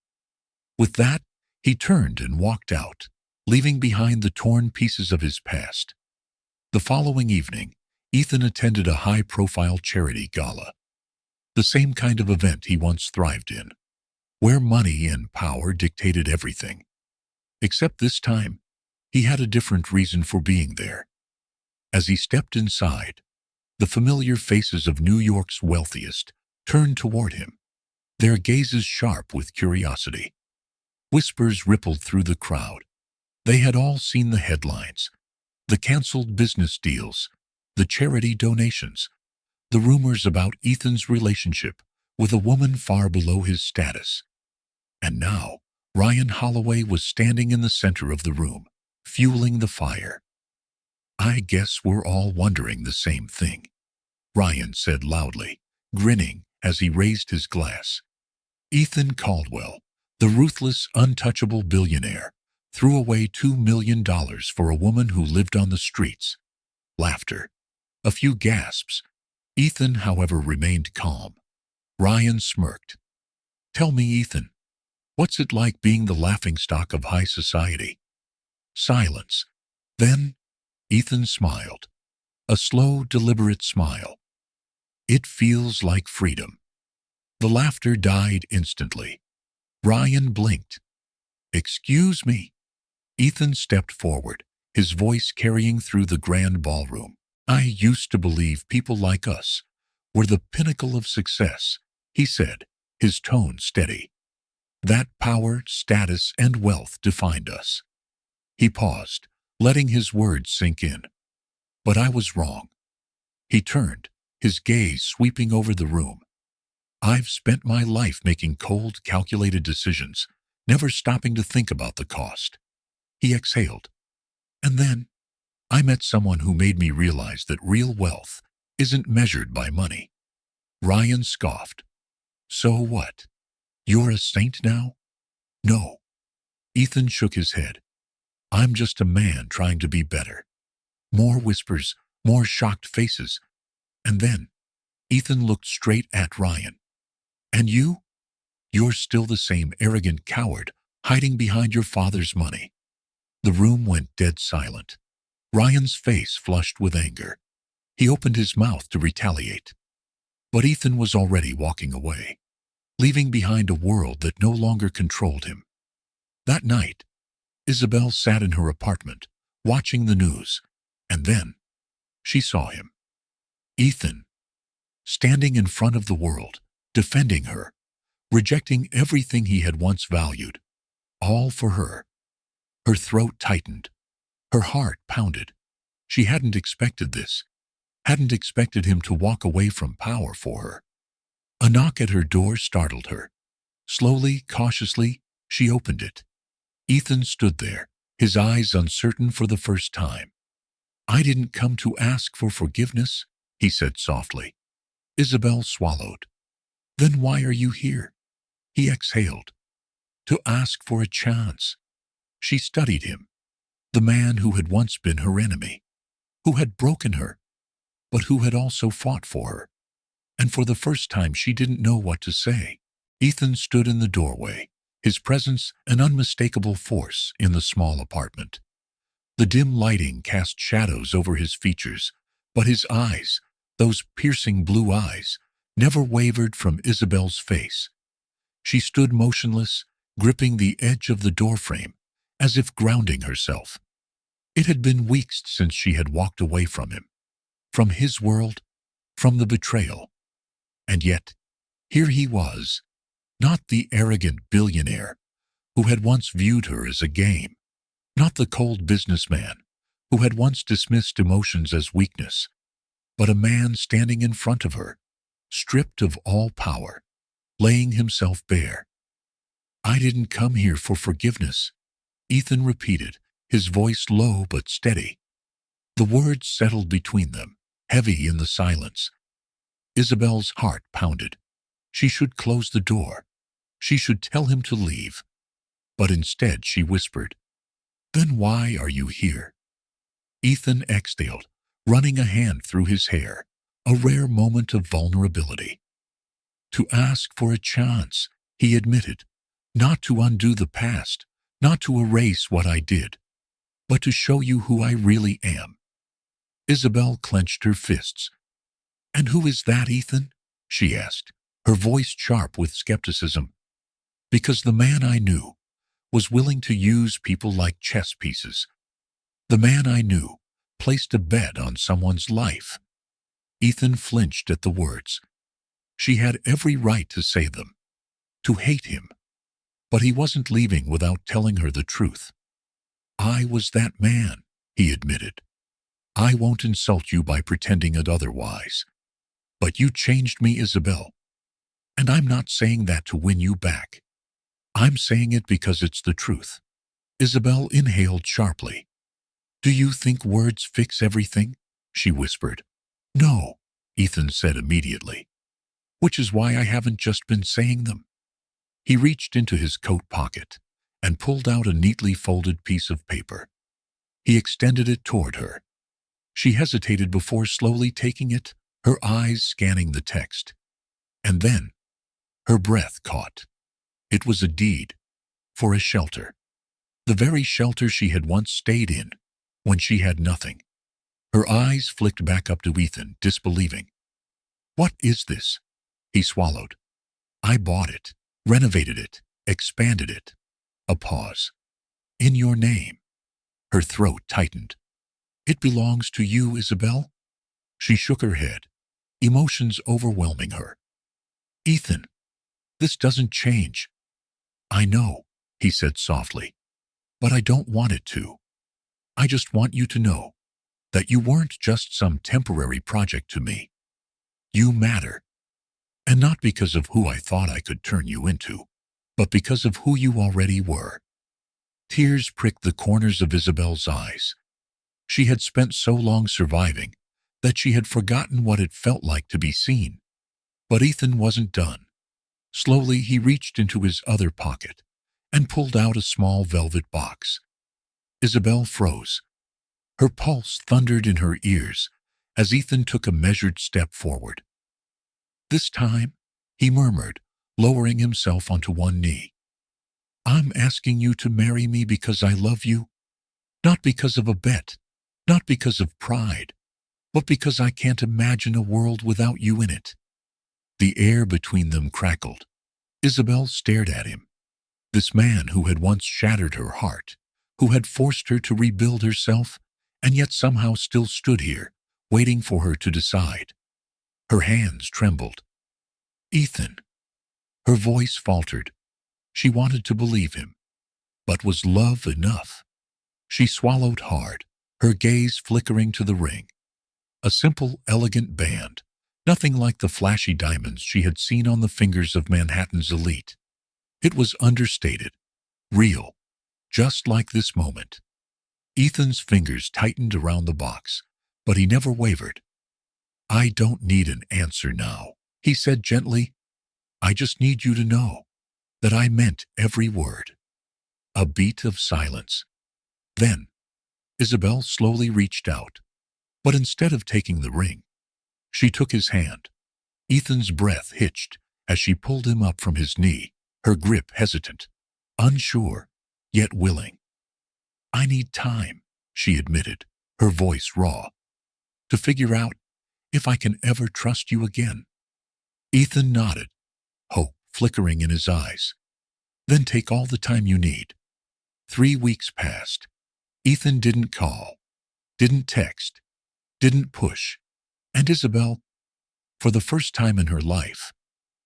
With that, he turned and walked out, leaving behind the torn pieces of his past. The following evening, Ethan attended a high-profile charity gala. The same kind of event he once thrived in, where money and power dictated everything. Except this time, he had a different reason for being there. As he stepped inside, the familiar faces of New York's wealthiest turned toward him, their gazes sharp with curiosity. Whispers rippled through the crowd. They had all seen the headlines, the canceled business deals, the charity donations, the rumors about Ethan's relationship with a woman far below his status. And now, Ryan Holloway was standing in the center of the room, fueling the fire. I guess we're all wondering the same thing, Ryan said loudly, grinning as he raised his glass. Ethan Caldwell, the ruthless, untouchable billionaire, threw away $2 million for a woman who lived on the streets. Laughter. A few gasps. Ethan, however, remained calm. Ryan smirked. Tell me, Ethan, what's it like being the laughingstock of high society? Silence. Then, Ethan smiled. A slow, deliberate smile. It feels like freedom. The laughter died instantly. Ryan blinked. Excuse me. Ethan stepped forward, his voice carrying through the grand ballroom. I used to believe people like us were the pinnacle of success, he said, his tone steady. That power, status, and wealth defined us. He paused, letting his words sink in. But I was wrong. He turned, his gaze sweeping over the room. I've spent my life making cold, calculated decisions, never stopping to think about the cost. He exhaled. And then, I met someone who made me realize that real wealth isn't measured by money. Ryan scoffed. So what? You're a saint now? No. Ethan shook his head. I'm just a man trying to be better. More whispers, more shocked faces. And then, Ethan looked straight at Ryan. And you? You're still the same arrogant coward, hiding behind your father's money. The room went dead silent. Ryan's face flushed with anger. He opened his mouth to retaliate. But Ethan was already walking away, leaving behind a world that no longer controlled him. That night, Isabel sat in her apartment, watching the news, and then she saw him. Ethan, standing in front of the world, defending her, rejecting everything he had once valued, all for her. Her throat tightened. Her heart pounded. She hadn't expected this, hadn't expected him to walk away from power for her. A knock at her door startled her. Slowly, cautiously, she opened it. Ethan stood there, his eyes uncertain for the first time. I didn't come to ask for forgiveness, he said softly. Isabel swallowed. Then why are you here? He exhaled. To ask for a chance. She studied him, the man who had once been her enemy, who had broken her, but who had also fought for her. And for the first time she didn't know what to say. Ethan stood in the doorway, his presence an unmistakable force in the small apartment. The dim lighting cast shadows over his features, but his eyes, those piercing blue eyes, never wavered from Isabel's face. She stood motionless, gripping the edge of the doorframe, as if grounding herself. It had been weeks since she had walked away from him, from his world, from the betrayal. And yet, here he was, not the arrogant billionaire who had once viewed her as a game, not the cold businessman who had once dismissed emotions as weakness, but a man standing in front of her, stripped of all power, laying himself bare. I didn't come here for forgiveness, Ethan repeated, his voice low but steady. The words settled between them, heavy in the silence. Isabel's heart pounded. She should close the door. She should tell him to leave. But instead she whispered, Then why are you here? Ethan exhaled, running a hand through his hair, a rare moment of vulnerability. To ask for a chance, he admitted, not to undo the past, not to erase what I did, but to show you who I really am. Isabel clenched her fists. And who is that, Ethan? She asked, her voice sharp with skepticism. Because the man I knew was willing to use people like chess pieces. The man I knew placed a bet on someone's life. Ethan flinched at the words. She had every right to say them, to hate him. But he wasn't leaving without telling her the truth. I was that man, he admitted. I won't insult you by pretending it otherwise. But you changed me, Isabel. And I'm not saying that to win you back. I'm saying it because it's the truth. Isabel inhaled sharply. Do you think words fix everything? She whispered. No, Ethan said immediately, which is why I haven't just been saying them. He reached into his coat pocket and pulled out a neatly folded piece of paper. He extended it toward her. She hesitated before slowly taking it, her eyes scanning the text. And then her breath caught. It was a deed for a shelter. The very shelter she had once stayed in when she had nothing. Her eyes flicked back up to Ethan, disbelieving. What is this? He swallowed. I bought it, renovated it, expanded it. A pause. In your name. Her throat tightened. It belongs to you, Isabel? She shook her head, emotions overwhelming her. Ethan, this doesn't change. I know, he said softly, but I don't want it to. I just want you to know that you weren't just some temporary project to me. You matter. And not because of who I thought I could turn you into, but because of who you already were. Tears pricked the corners of Isabel's eyes. She had spent so long surviving that she had forgotten what it felt like to be seen. But Ethan wasn't done. Slowly he reached into his other pocket and pulled out a small velvet box. Isabel froze. Her pulse thundered in her ears as Ethan took a measured step forward. This time, he murmured, lowering himself onto one knee. I'm asking you to marry me because I love you, not because of a bet, not because of pride, but because I can't imagine a world without you in it. The air between them crackled. Isabel stared at him. This man who had once shattered her heart, who had forced her to rebuild herself, and yet somehow still stood here, waiting for her to decide. Her hands trembled. Ethan. Her voice faltered. She wanted to believe him. But was love enough? She swallowed hard, her gaze flickering to the ring. A simple, elegant band, nothing like the flashy diamonds she had seen on the fingers of Manhattan's elite. It was understated, real, just like this moment. Ethan's fingers tightened around the box, but he never wavered. I don't need an answer now, he said gently. I just need you to know that I meant every word. A beat of silence. Then, Isabel slowly reached out, but instead of taking the ring, she took his hand. Ethan's breath hitched as she pulled him up from his knee, her grip hesitant, unsure, yet willing. I need time, she admitted, her voice raw, to figure out if I can ever trust you again. Ethan nodded, hope flickering in his eyes. Then take all the time you need. 3 weeks passed. Ethan didn't call, didn't text, didn't push, and Isabel, for the first time in her life,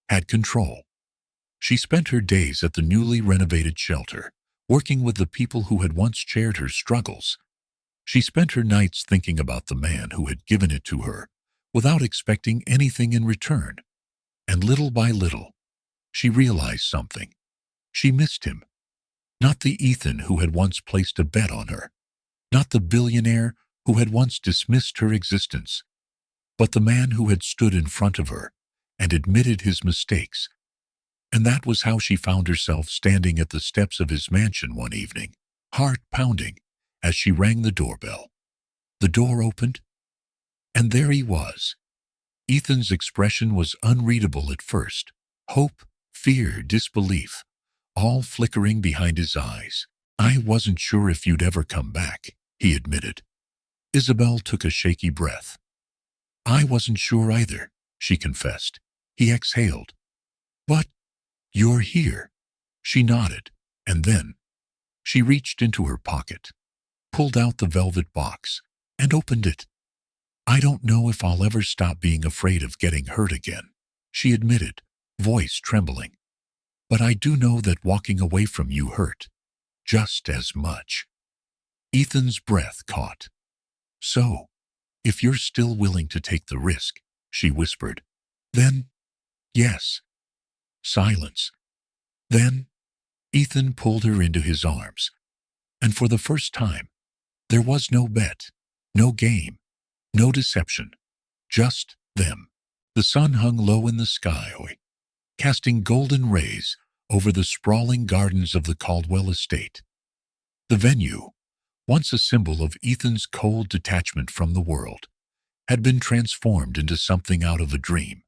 had control. She spent her days at the newly renovated shelter, working with the people who had once shared her struggles. She spent her nights thinking about the man who had given it to her, without expecting anything in return. And little by little, she realized something. She missed him. Not the Ethan who had once placed a bet on her, not the billionaire who had once dismissed her existence, but the man who had stood in front of her and admitted his mistakes. And that was how she found herself standing at the steps of his mansion one evening, heart pounding, as she rang the doorbell. The door opened, and there he was. Ethan's expression was unreadable at first. Hope, fear, disbelief, all flickering behind his eyes. I wasn't sure if you'd ever come back, he admitted. Isabel took a shaky breath. I wasn't sure either, she confessed. He exhaled. But you're here. She nodded, and then she reached into her pocket, pulled out the velvet box, and opened it. I don't know if I'll ever stop being afraid of getting hurt again, she admitted, voice trembling. But I do know that walking away from you hurt just as much. Ethan's breath caught. So, if you're still willing to take the risk, she whispered, then, yes. Silence. Then, Ethan pulled her into his arms, and for the first time, There was no bet, no game, no deception, just them. The sun hung low in the sky, casting golden rays over the sprawling gardens of the Caldwell estate. The venue, once a symbol of Ethan's cold detachment from the world, had been transformed into something out of a dream.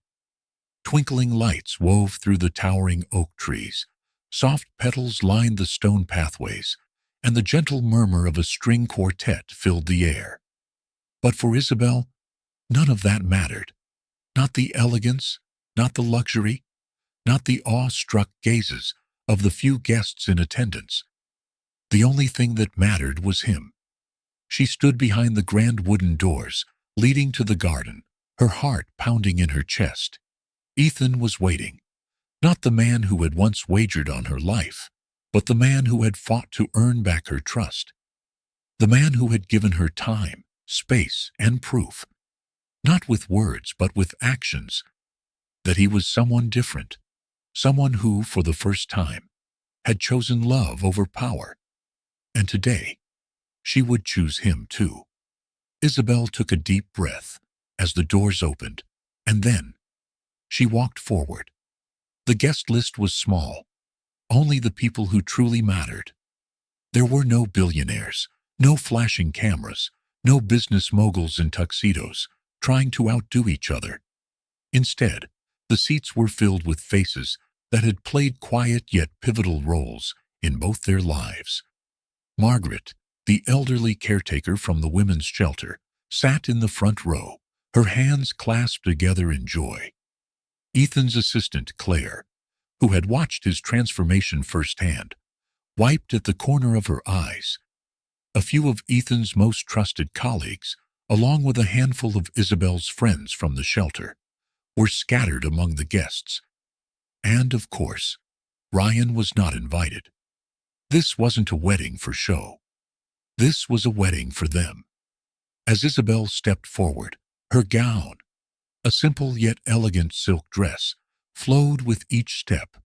Twinkling lights wove through the towering oak trees, soft petals lined the stone pathways, and the gentle murmur of a string quartet filled the air. But for Isabel, none of that mattered. Not the elegance, not the luxury, not the awe-struck gazes of the few guests in attendance. The only thing that mattered was him. She stood behind the grand wooden doors leading to the garden, her heart pounding in her chest. Ethan was waiting, not the man who had once wagered on her life, but the man who had fought to earn back her trust, the man who had given her time, space, and proof, not with words but with actions, that he was someone different, someone who, for the first time, had chosen love over power. And today, she would choose him too. Isabel took a deep breath as the doors opened, and then she walked forward. The guest list was small, only the people who truly mattered. There were no billionaires, no flashing cameras, no business moguls in tuxedos trying to outdo each other. Instead, the seats were filled with faces that had played quiet yet pivotal roles in both their lives. Margaret, the elderly caretaker from the women's shelter, sat in the front row, her hands clasped together in joy. Ethan's assistant, Claire, who had watched his transformation firsthand, wiped at the corner of her eyes. A few of Ethan's most trusted colleagues, along with a handful of Isabel's friends from the shelter, were scattered among the guests. And, of course, Ryan was not invited. This wasn't a wedding for show. This was a wedding for them. As Isabel stepped forward, her gown, a simple yet elegant silk dress, flowed with each step.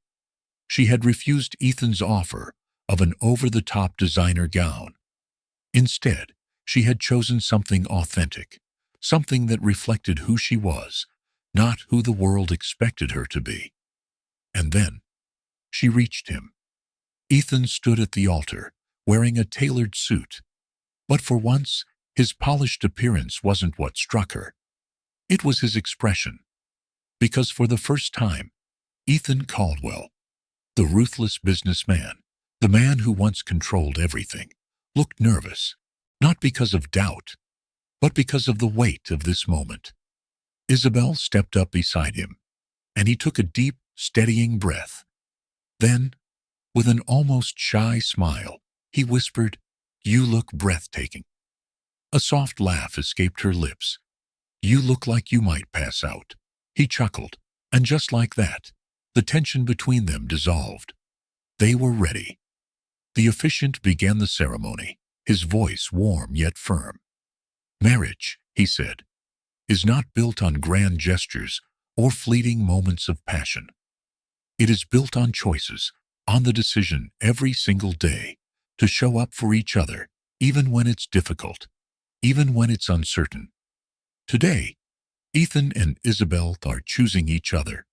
She had refused Ethan's offer of an over-the-top designer gown. Instead, she had chosen something authentic, something that reflected who she was, not who the world expected her to be. And then, she reached him. Ethan stood at the altar, wearing a tailored suit. But for once, his polished appearance wasn't what struck her. It was his expression. Because for the first time, Ethan Caldwell, the ruthless businessman, the man who once controlled everything, looked nervous, not because of doubt, but because of the weight of this moment. Isabel stepped up beside him, and he took a deep, steadying breath. Then, with an almost shy smile, he whispered, "You look breathtaking." A soft laugh escaped her lips. "You look like you might pass out." He chuckled, and just like that, the tension between them dissolved. They were ready. The officiant began the ceremony, his voice warm yet firm. "Marriage," he said, "is not built on grand gestures or fleeting moments of passion. It is built on choices, on the decision every single day to show up for each other, even when it's difficult, even when it's uncertain. Today, Ethan and Isabel are choosing each other,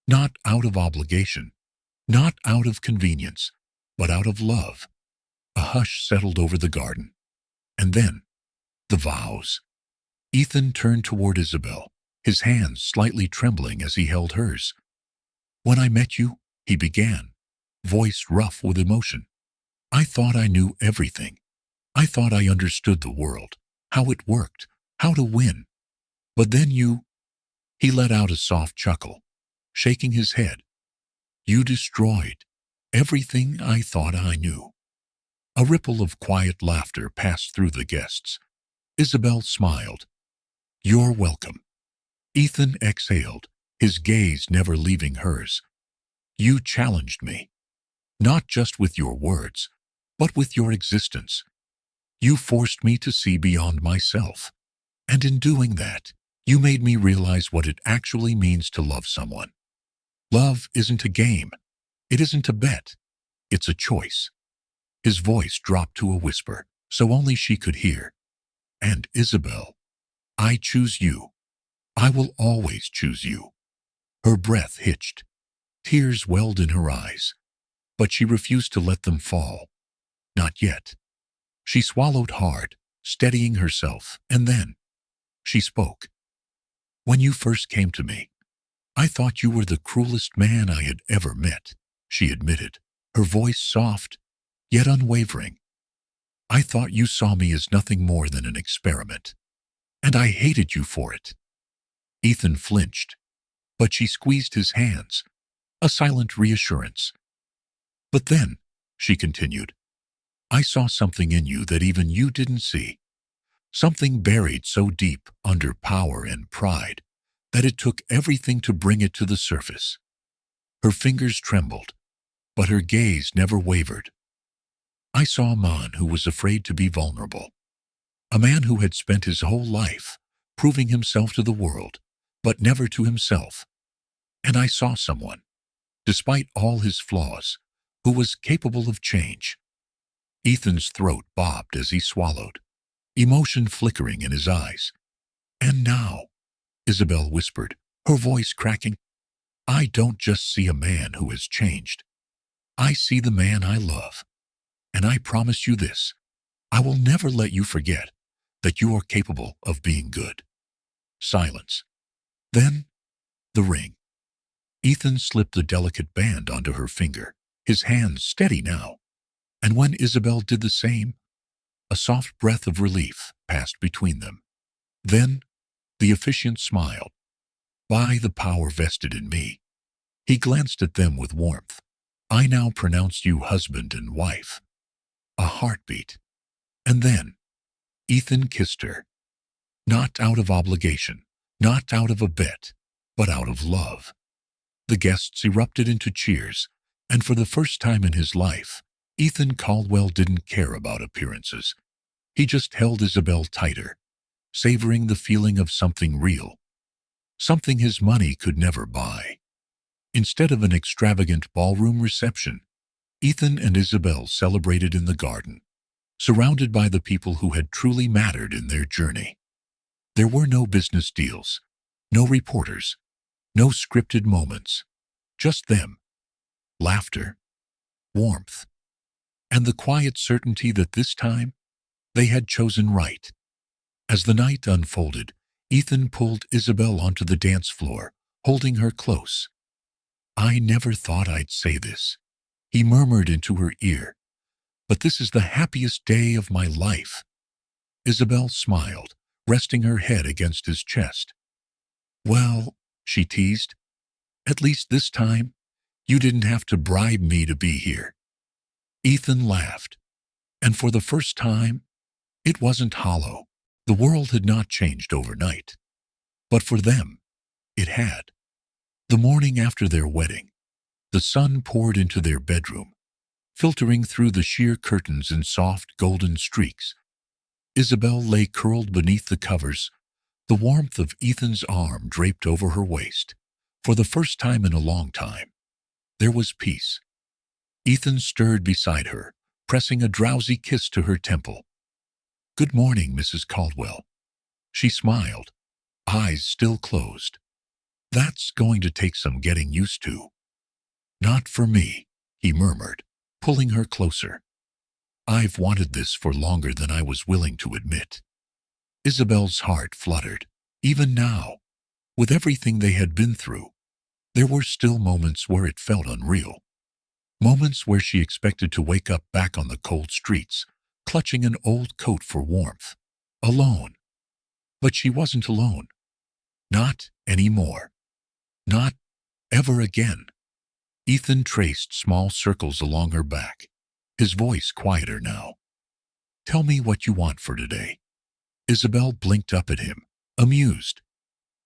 not out of obligation, not out of convenience, but out of love." A hush settled over the garden. And then, the vows. Ethan turned toward Isabel, his hands slightly trembling as he held hers. "When I met you," he began, voice rough with emotion, "I thought I knew everything. I thought I understood the world, how it worked, how to win. But then you—" He let out a soft chuckle, shaking his head. "You destroyed everything I thought I knew." A ripple of quiet laughter passed through the guests. Isabel smiled. "You're welcome." Ethan exhaled, his gaze never leaving hers. "You challenged me, not just with your words, but with your existence. You forced me to see beyond myself. And in doing that, you made me realize what it actually means to love someone. Love isn't a game. It isn't a bet. It's a choice." His voice dropped to a whisper. so only she could hear. And Isabel, I choose you. I will always choose you. Her breath hitched. Tears welled in her eyes, but she refused to let them fall. Not yet. She swallowed hard, steadying herself, and then she spoke. When you first came to me, I thought you were the cruelest man I had ever met, she admitted, her voice soft, yet unwavering. I thought you saw me as nothing more than an experiment, and I hated you for it. Ethan flinched, but she squeezed his hands, a silent reassurance. But then, she continued, I saw something in you that even you didn't see, something buried so deep under power and pride that it took everything to bring it to the surface. Her fingers trembled, but her gaze never wavered. I saw a man who was afraid to be vulnerable, a man who had spent his whole life proving himself to the world, but never to himself. And I saw someone, despite all his flaws, who was capable of change. Ethan's throat bobbed as he swallowed, emotion flickering in his eyes. And now, Isabel whispered, her voice cracking, I don't just see a man who has changed. I see the man I love. And I promise you this, I will never let you forget that you are capable of being good. Silence. Then, the ring. Ethan slipped the delicate band onto her finger, his hands steady now. And when Isabel did the same, a soft breath of relief passed between them. Then, the officiant smiled. By the power vested in me. He glanced at them with warmth. I now pronounce you husband and wife. A heartbeat. And then, Ethan kissed her. Not out of obligation, not out of a bet, but out of love. The guests erupted into cheers, and for the first time in his life, Ethan Caldwell didn't care about appearances. He just held Isabel tighter, savoring the feeling of something real, something his money could never buy. Instead of an extravagant ballroom reception, Ethan and Isabel celebrated in the garden, surrounded by the people who had truly mattered in their journey. There were no business deals, no reporters, no scripted moments, just them, laughter, warmth, and the quiet certainty that this time they had chosen right. As the night unfolded, Ethan pulled Isabel onto the dance floor, holding her close. I never thought I'd say this, he murmured into her ear, but this is the happiest day of my life. Isabel smiled, resting her head against his chest. Well, she teased, at least this time, you didn't have to bribe me to be here. Ethan laughed, and for the first time, it wasn't hollow. The world had not changed overnight, but for them, it had. The morning after their wedding, the sun poured into their bedroom, filtering through the sheer curtains in soft golden streaks. Isabel lay curled beneath the covers, the warmth of Ethan's arm draped over her waist. For the first time in a long time, there was peace. Ethan stirred beside her, pressing a drowsy kiss to her temple. Good morning, Mrs. Caldwell. She smiled, eyes still closed. That's going to take some getting used to. Not for me, he murmured, pulling her closer. I've wanted this for longer than I was willing to admit. Isabel's heart fluttered. Even now, with everything they had been through, there were still moments where it felt unreal. Moments where she expected to wake up back on the cold streets, clutching an old coat for warmth. Alone. But she wasn't alone. Not anymore. Not ever again. Ethan traced small circles along her back, his voice quieter now. Tell me what you want for today. Isabel blinked up at him, amused.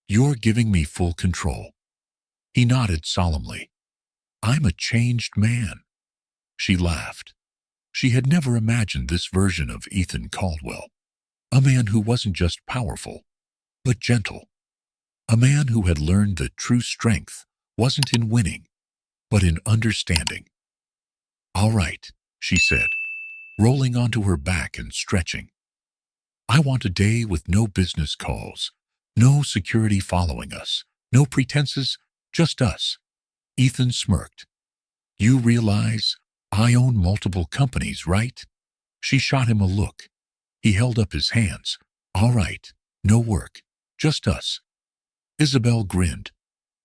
You're giving me full control. He nodded solemnly. I'm a changed man. She laughed. She had never imagined this version of Ethan Caldwell. A man who wasn't just powerful, but gentle. A man who had learned that true strength wasn't in winning, but in understanding. All right, she said, rolling onto her back and stretching. I want a day with no business calls, no security following us, no pretenses, just us. Ethan smirked. You realize I own multiple companies, right? She shot him a look. He held up his hands. All right, no work, just us. Isabel grinned.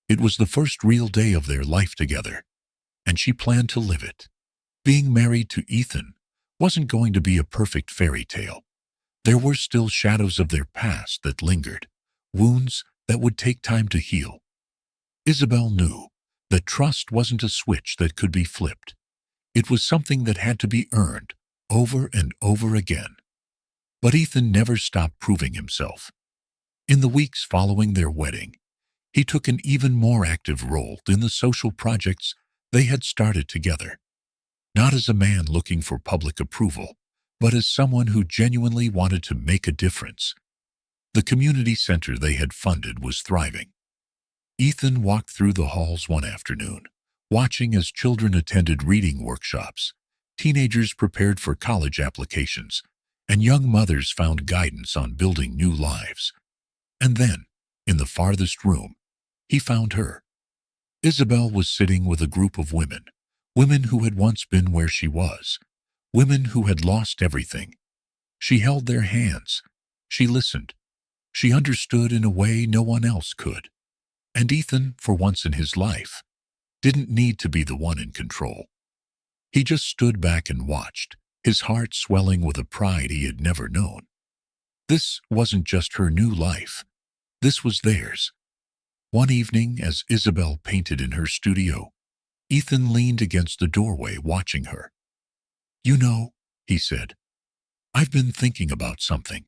It was the first real day of their life together, and she planned to live it. Being married to Ethan wasn't going to be a perfect fairy tale. There were still shadows of their past that lingered, wounds that would take time to heal. Isabel knew that trust wasn't a switch that could be flipped. It was something that had to be earned over and over again. But Ethan never stopped proving himself. In the weeks following their wedding, he took an even more active role in the social projects they had started together. Not as a man looking for public approval, but as someone who genuinely wanted to make a difference. The community center they had funded was thriving. Ethan walked through the halls one afternoon, watching as children attended reading workshops, teenagers prepared for college applications, and young mothers found guidance on building new lives. And then, in the farthest room, he found her. Isabel was sitting with a group of women, women who had once been where she was, women who had lost everything. She held their hands. She listened. She understood in a way no one else could. And Ethan, for once in his life, didn't need to be the one in control. He just stood back and watched, his heart swelling with a pride he had never known. This wasn't just her new life. This was theirs. One evening, as Isabel painted in her studio, Ethan leaned against the doorway watching her. You know, he said, I've been thinking about something.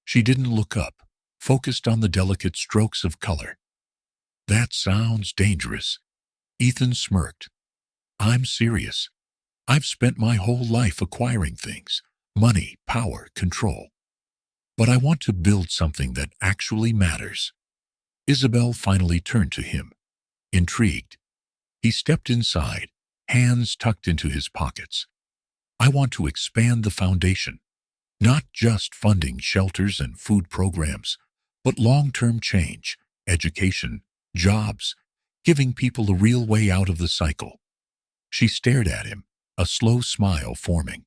She didn't look up, focused on the delicate strokes of color. That sounds dangerous. Ethan smirked. I'm serious. I've spent my whole life acquiring things, money, power, control. But I want to build something that actually matters. Isabel finally turned to him, intrigued. He stepped inside, hands tucked into his pockets. I want to expand the foundation, not just funding shelters and food programs, but long-term change, education, jobs, giving people a real way out of the cycle. She stared at him, a slow smile forming.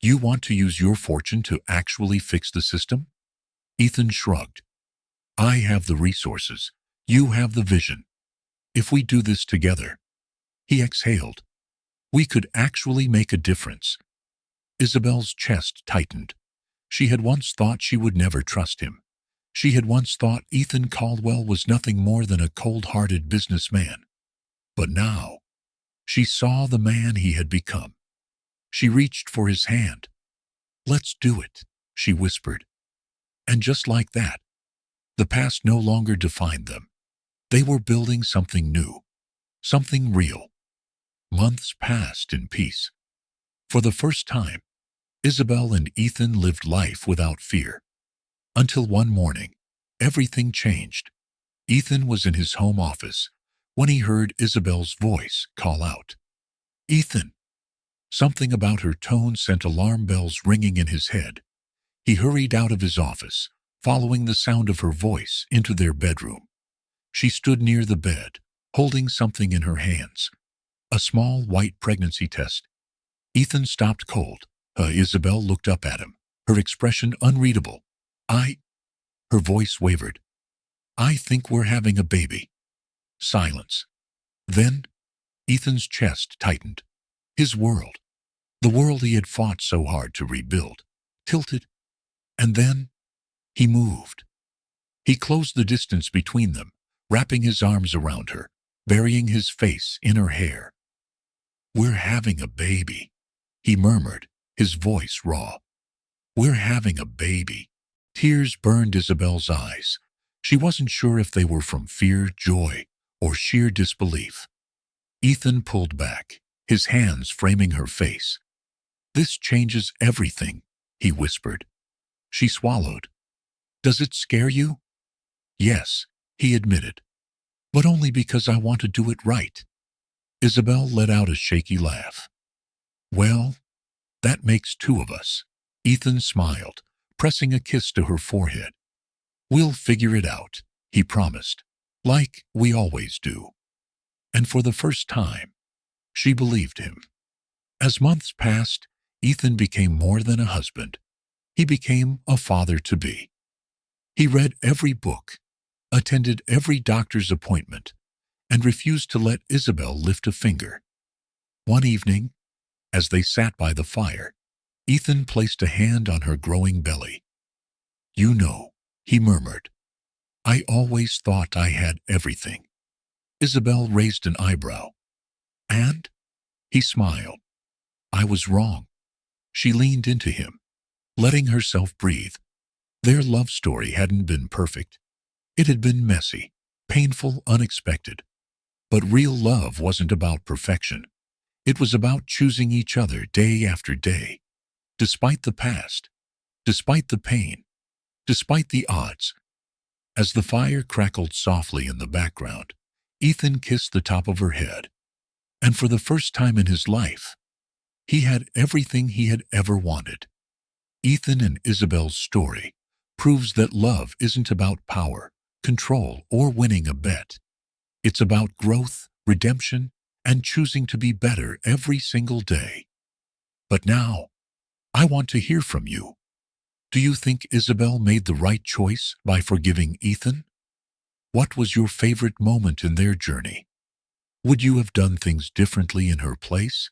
You want to use your fortune to actually fix the system? Ethan shrugged. I have the resources. You have the vision. If we do this together, he exhaled, we could actually make a difference. Isabel's chest tightened. She had once thought she would never trust him. She had once thought Ethan Caldwell was nothing more than a cold-hearted businessman. But now, she saw the man he had become. She reached for his hand. Let's do it, she whispered. And just like that, the past no longer defined them. They were building something new, something real. Months passed in peace. For the first time, Isabel and Ethan lived life without fear. Until one morning, everything changed. Ethan was in his home office when he heard Isabel's voice call out, Ethan! Something about her tone sent alarm bells ringing in his head. He hurried out of his office, following the sound of her voice into their bedroom. She stood near the bed, holding something in her hands. A small white pregnancy test. Ethan stopped cold. Isabel looked up at him, her expression unreadable. Her voice wavered. I think we're having a baby. Silence. Then, Ethan's chest tightened. His world, the world he had fought so hard to rebuild, tilted. And then, he moved. He closed the distance between them, wrapping his arms around her, burying his face in her hair. We're having a baby, he murmured, his voice raw. We're having a baby. Tears burned Isabel's eyes. She wasn't sure if they were from fear, joy, or sheer disbelief. Ethan pulled back, his hands framing her face. This changes everything, he whispered. She swallowed. Does it scare you? Yes, he admitted. But only because I want to do it right. Isabel let out a shaky laugh. Well, That makes two of us. Ethan smiled, pressing a kiss to her forehead. We'll figure it out, he promised, like we always do. And for the first time, she believed him. As months passed, Ethan became more than a husband. He became a father-to-be. He read every book, attended every doctor's appointment, and refused to let Isabel lift a finger. One evening, as they sat by the fire, Ethan placed a hand on her growing belly. You know, he murmured, I always thought I had everything. Isabel raised an eyebrow. And? He smiled. I was wrong. She leaned into him, letting herself breathe. Their love story hadn't been perfect. It had been messy, painful, unexpected. But real love wasn't about perfection. It was about choosing each other day after day, despite the past, despite the pain, despite the odds. As the fire crackled softly in the background, Ethan kissed the top of her head. And for the first time in his life, he had everything he had ever wanted. Ethan and Isabel's story proves that love isn't about power, control, or winning a bet. It's about growth, redemption, and choosing to be better every single day. But now, I want to hear from you. Do you think Isabel made the right choice by forgiving Ethan? What was your favorite moment in their journey? Would you have done things differently in her place?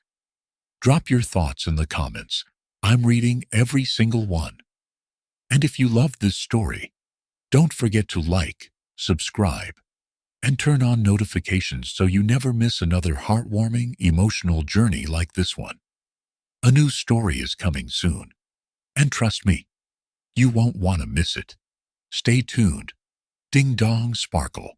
Drop your thoughts in the comments. I'm reading every single one. And if you loved this story, don't forget to like, subscribe, and turn on notifications so you never miss another heartwarming, emotional journey like this one. A new story is coming soon. And trust me, you won't want to miss it. Stay tuned. Ding dong sparkle.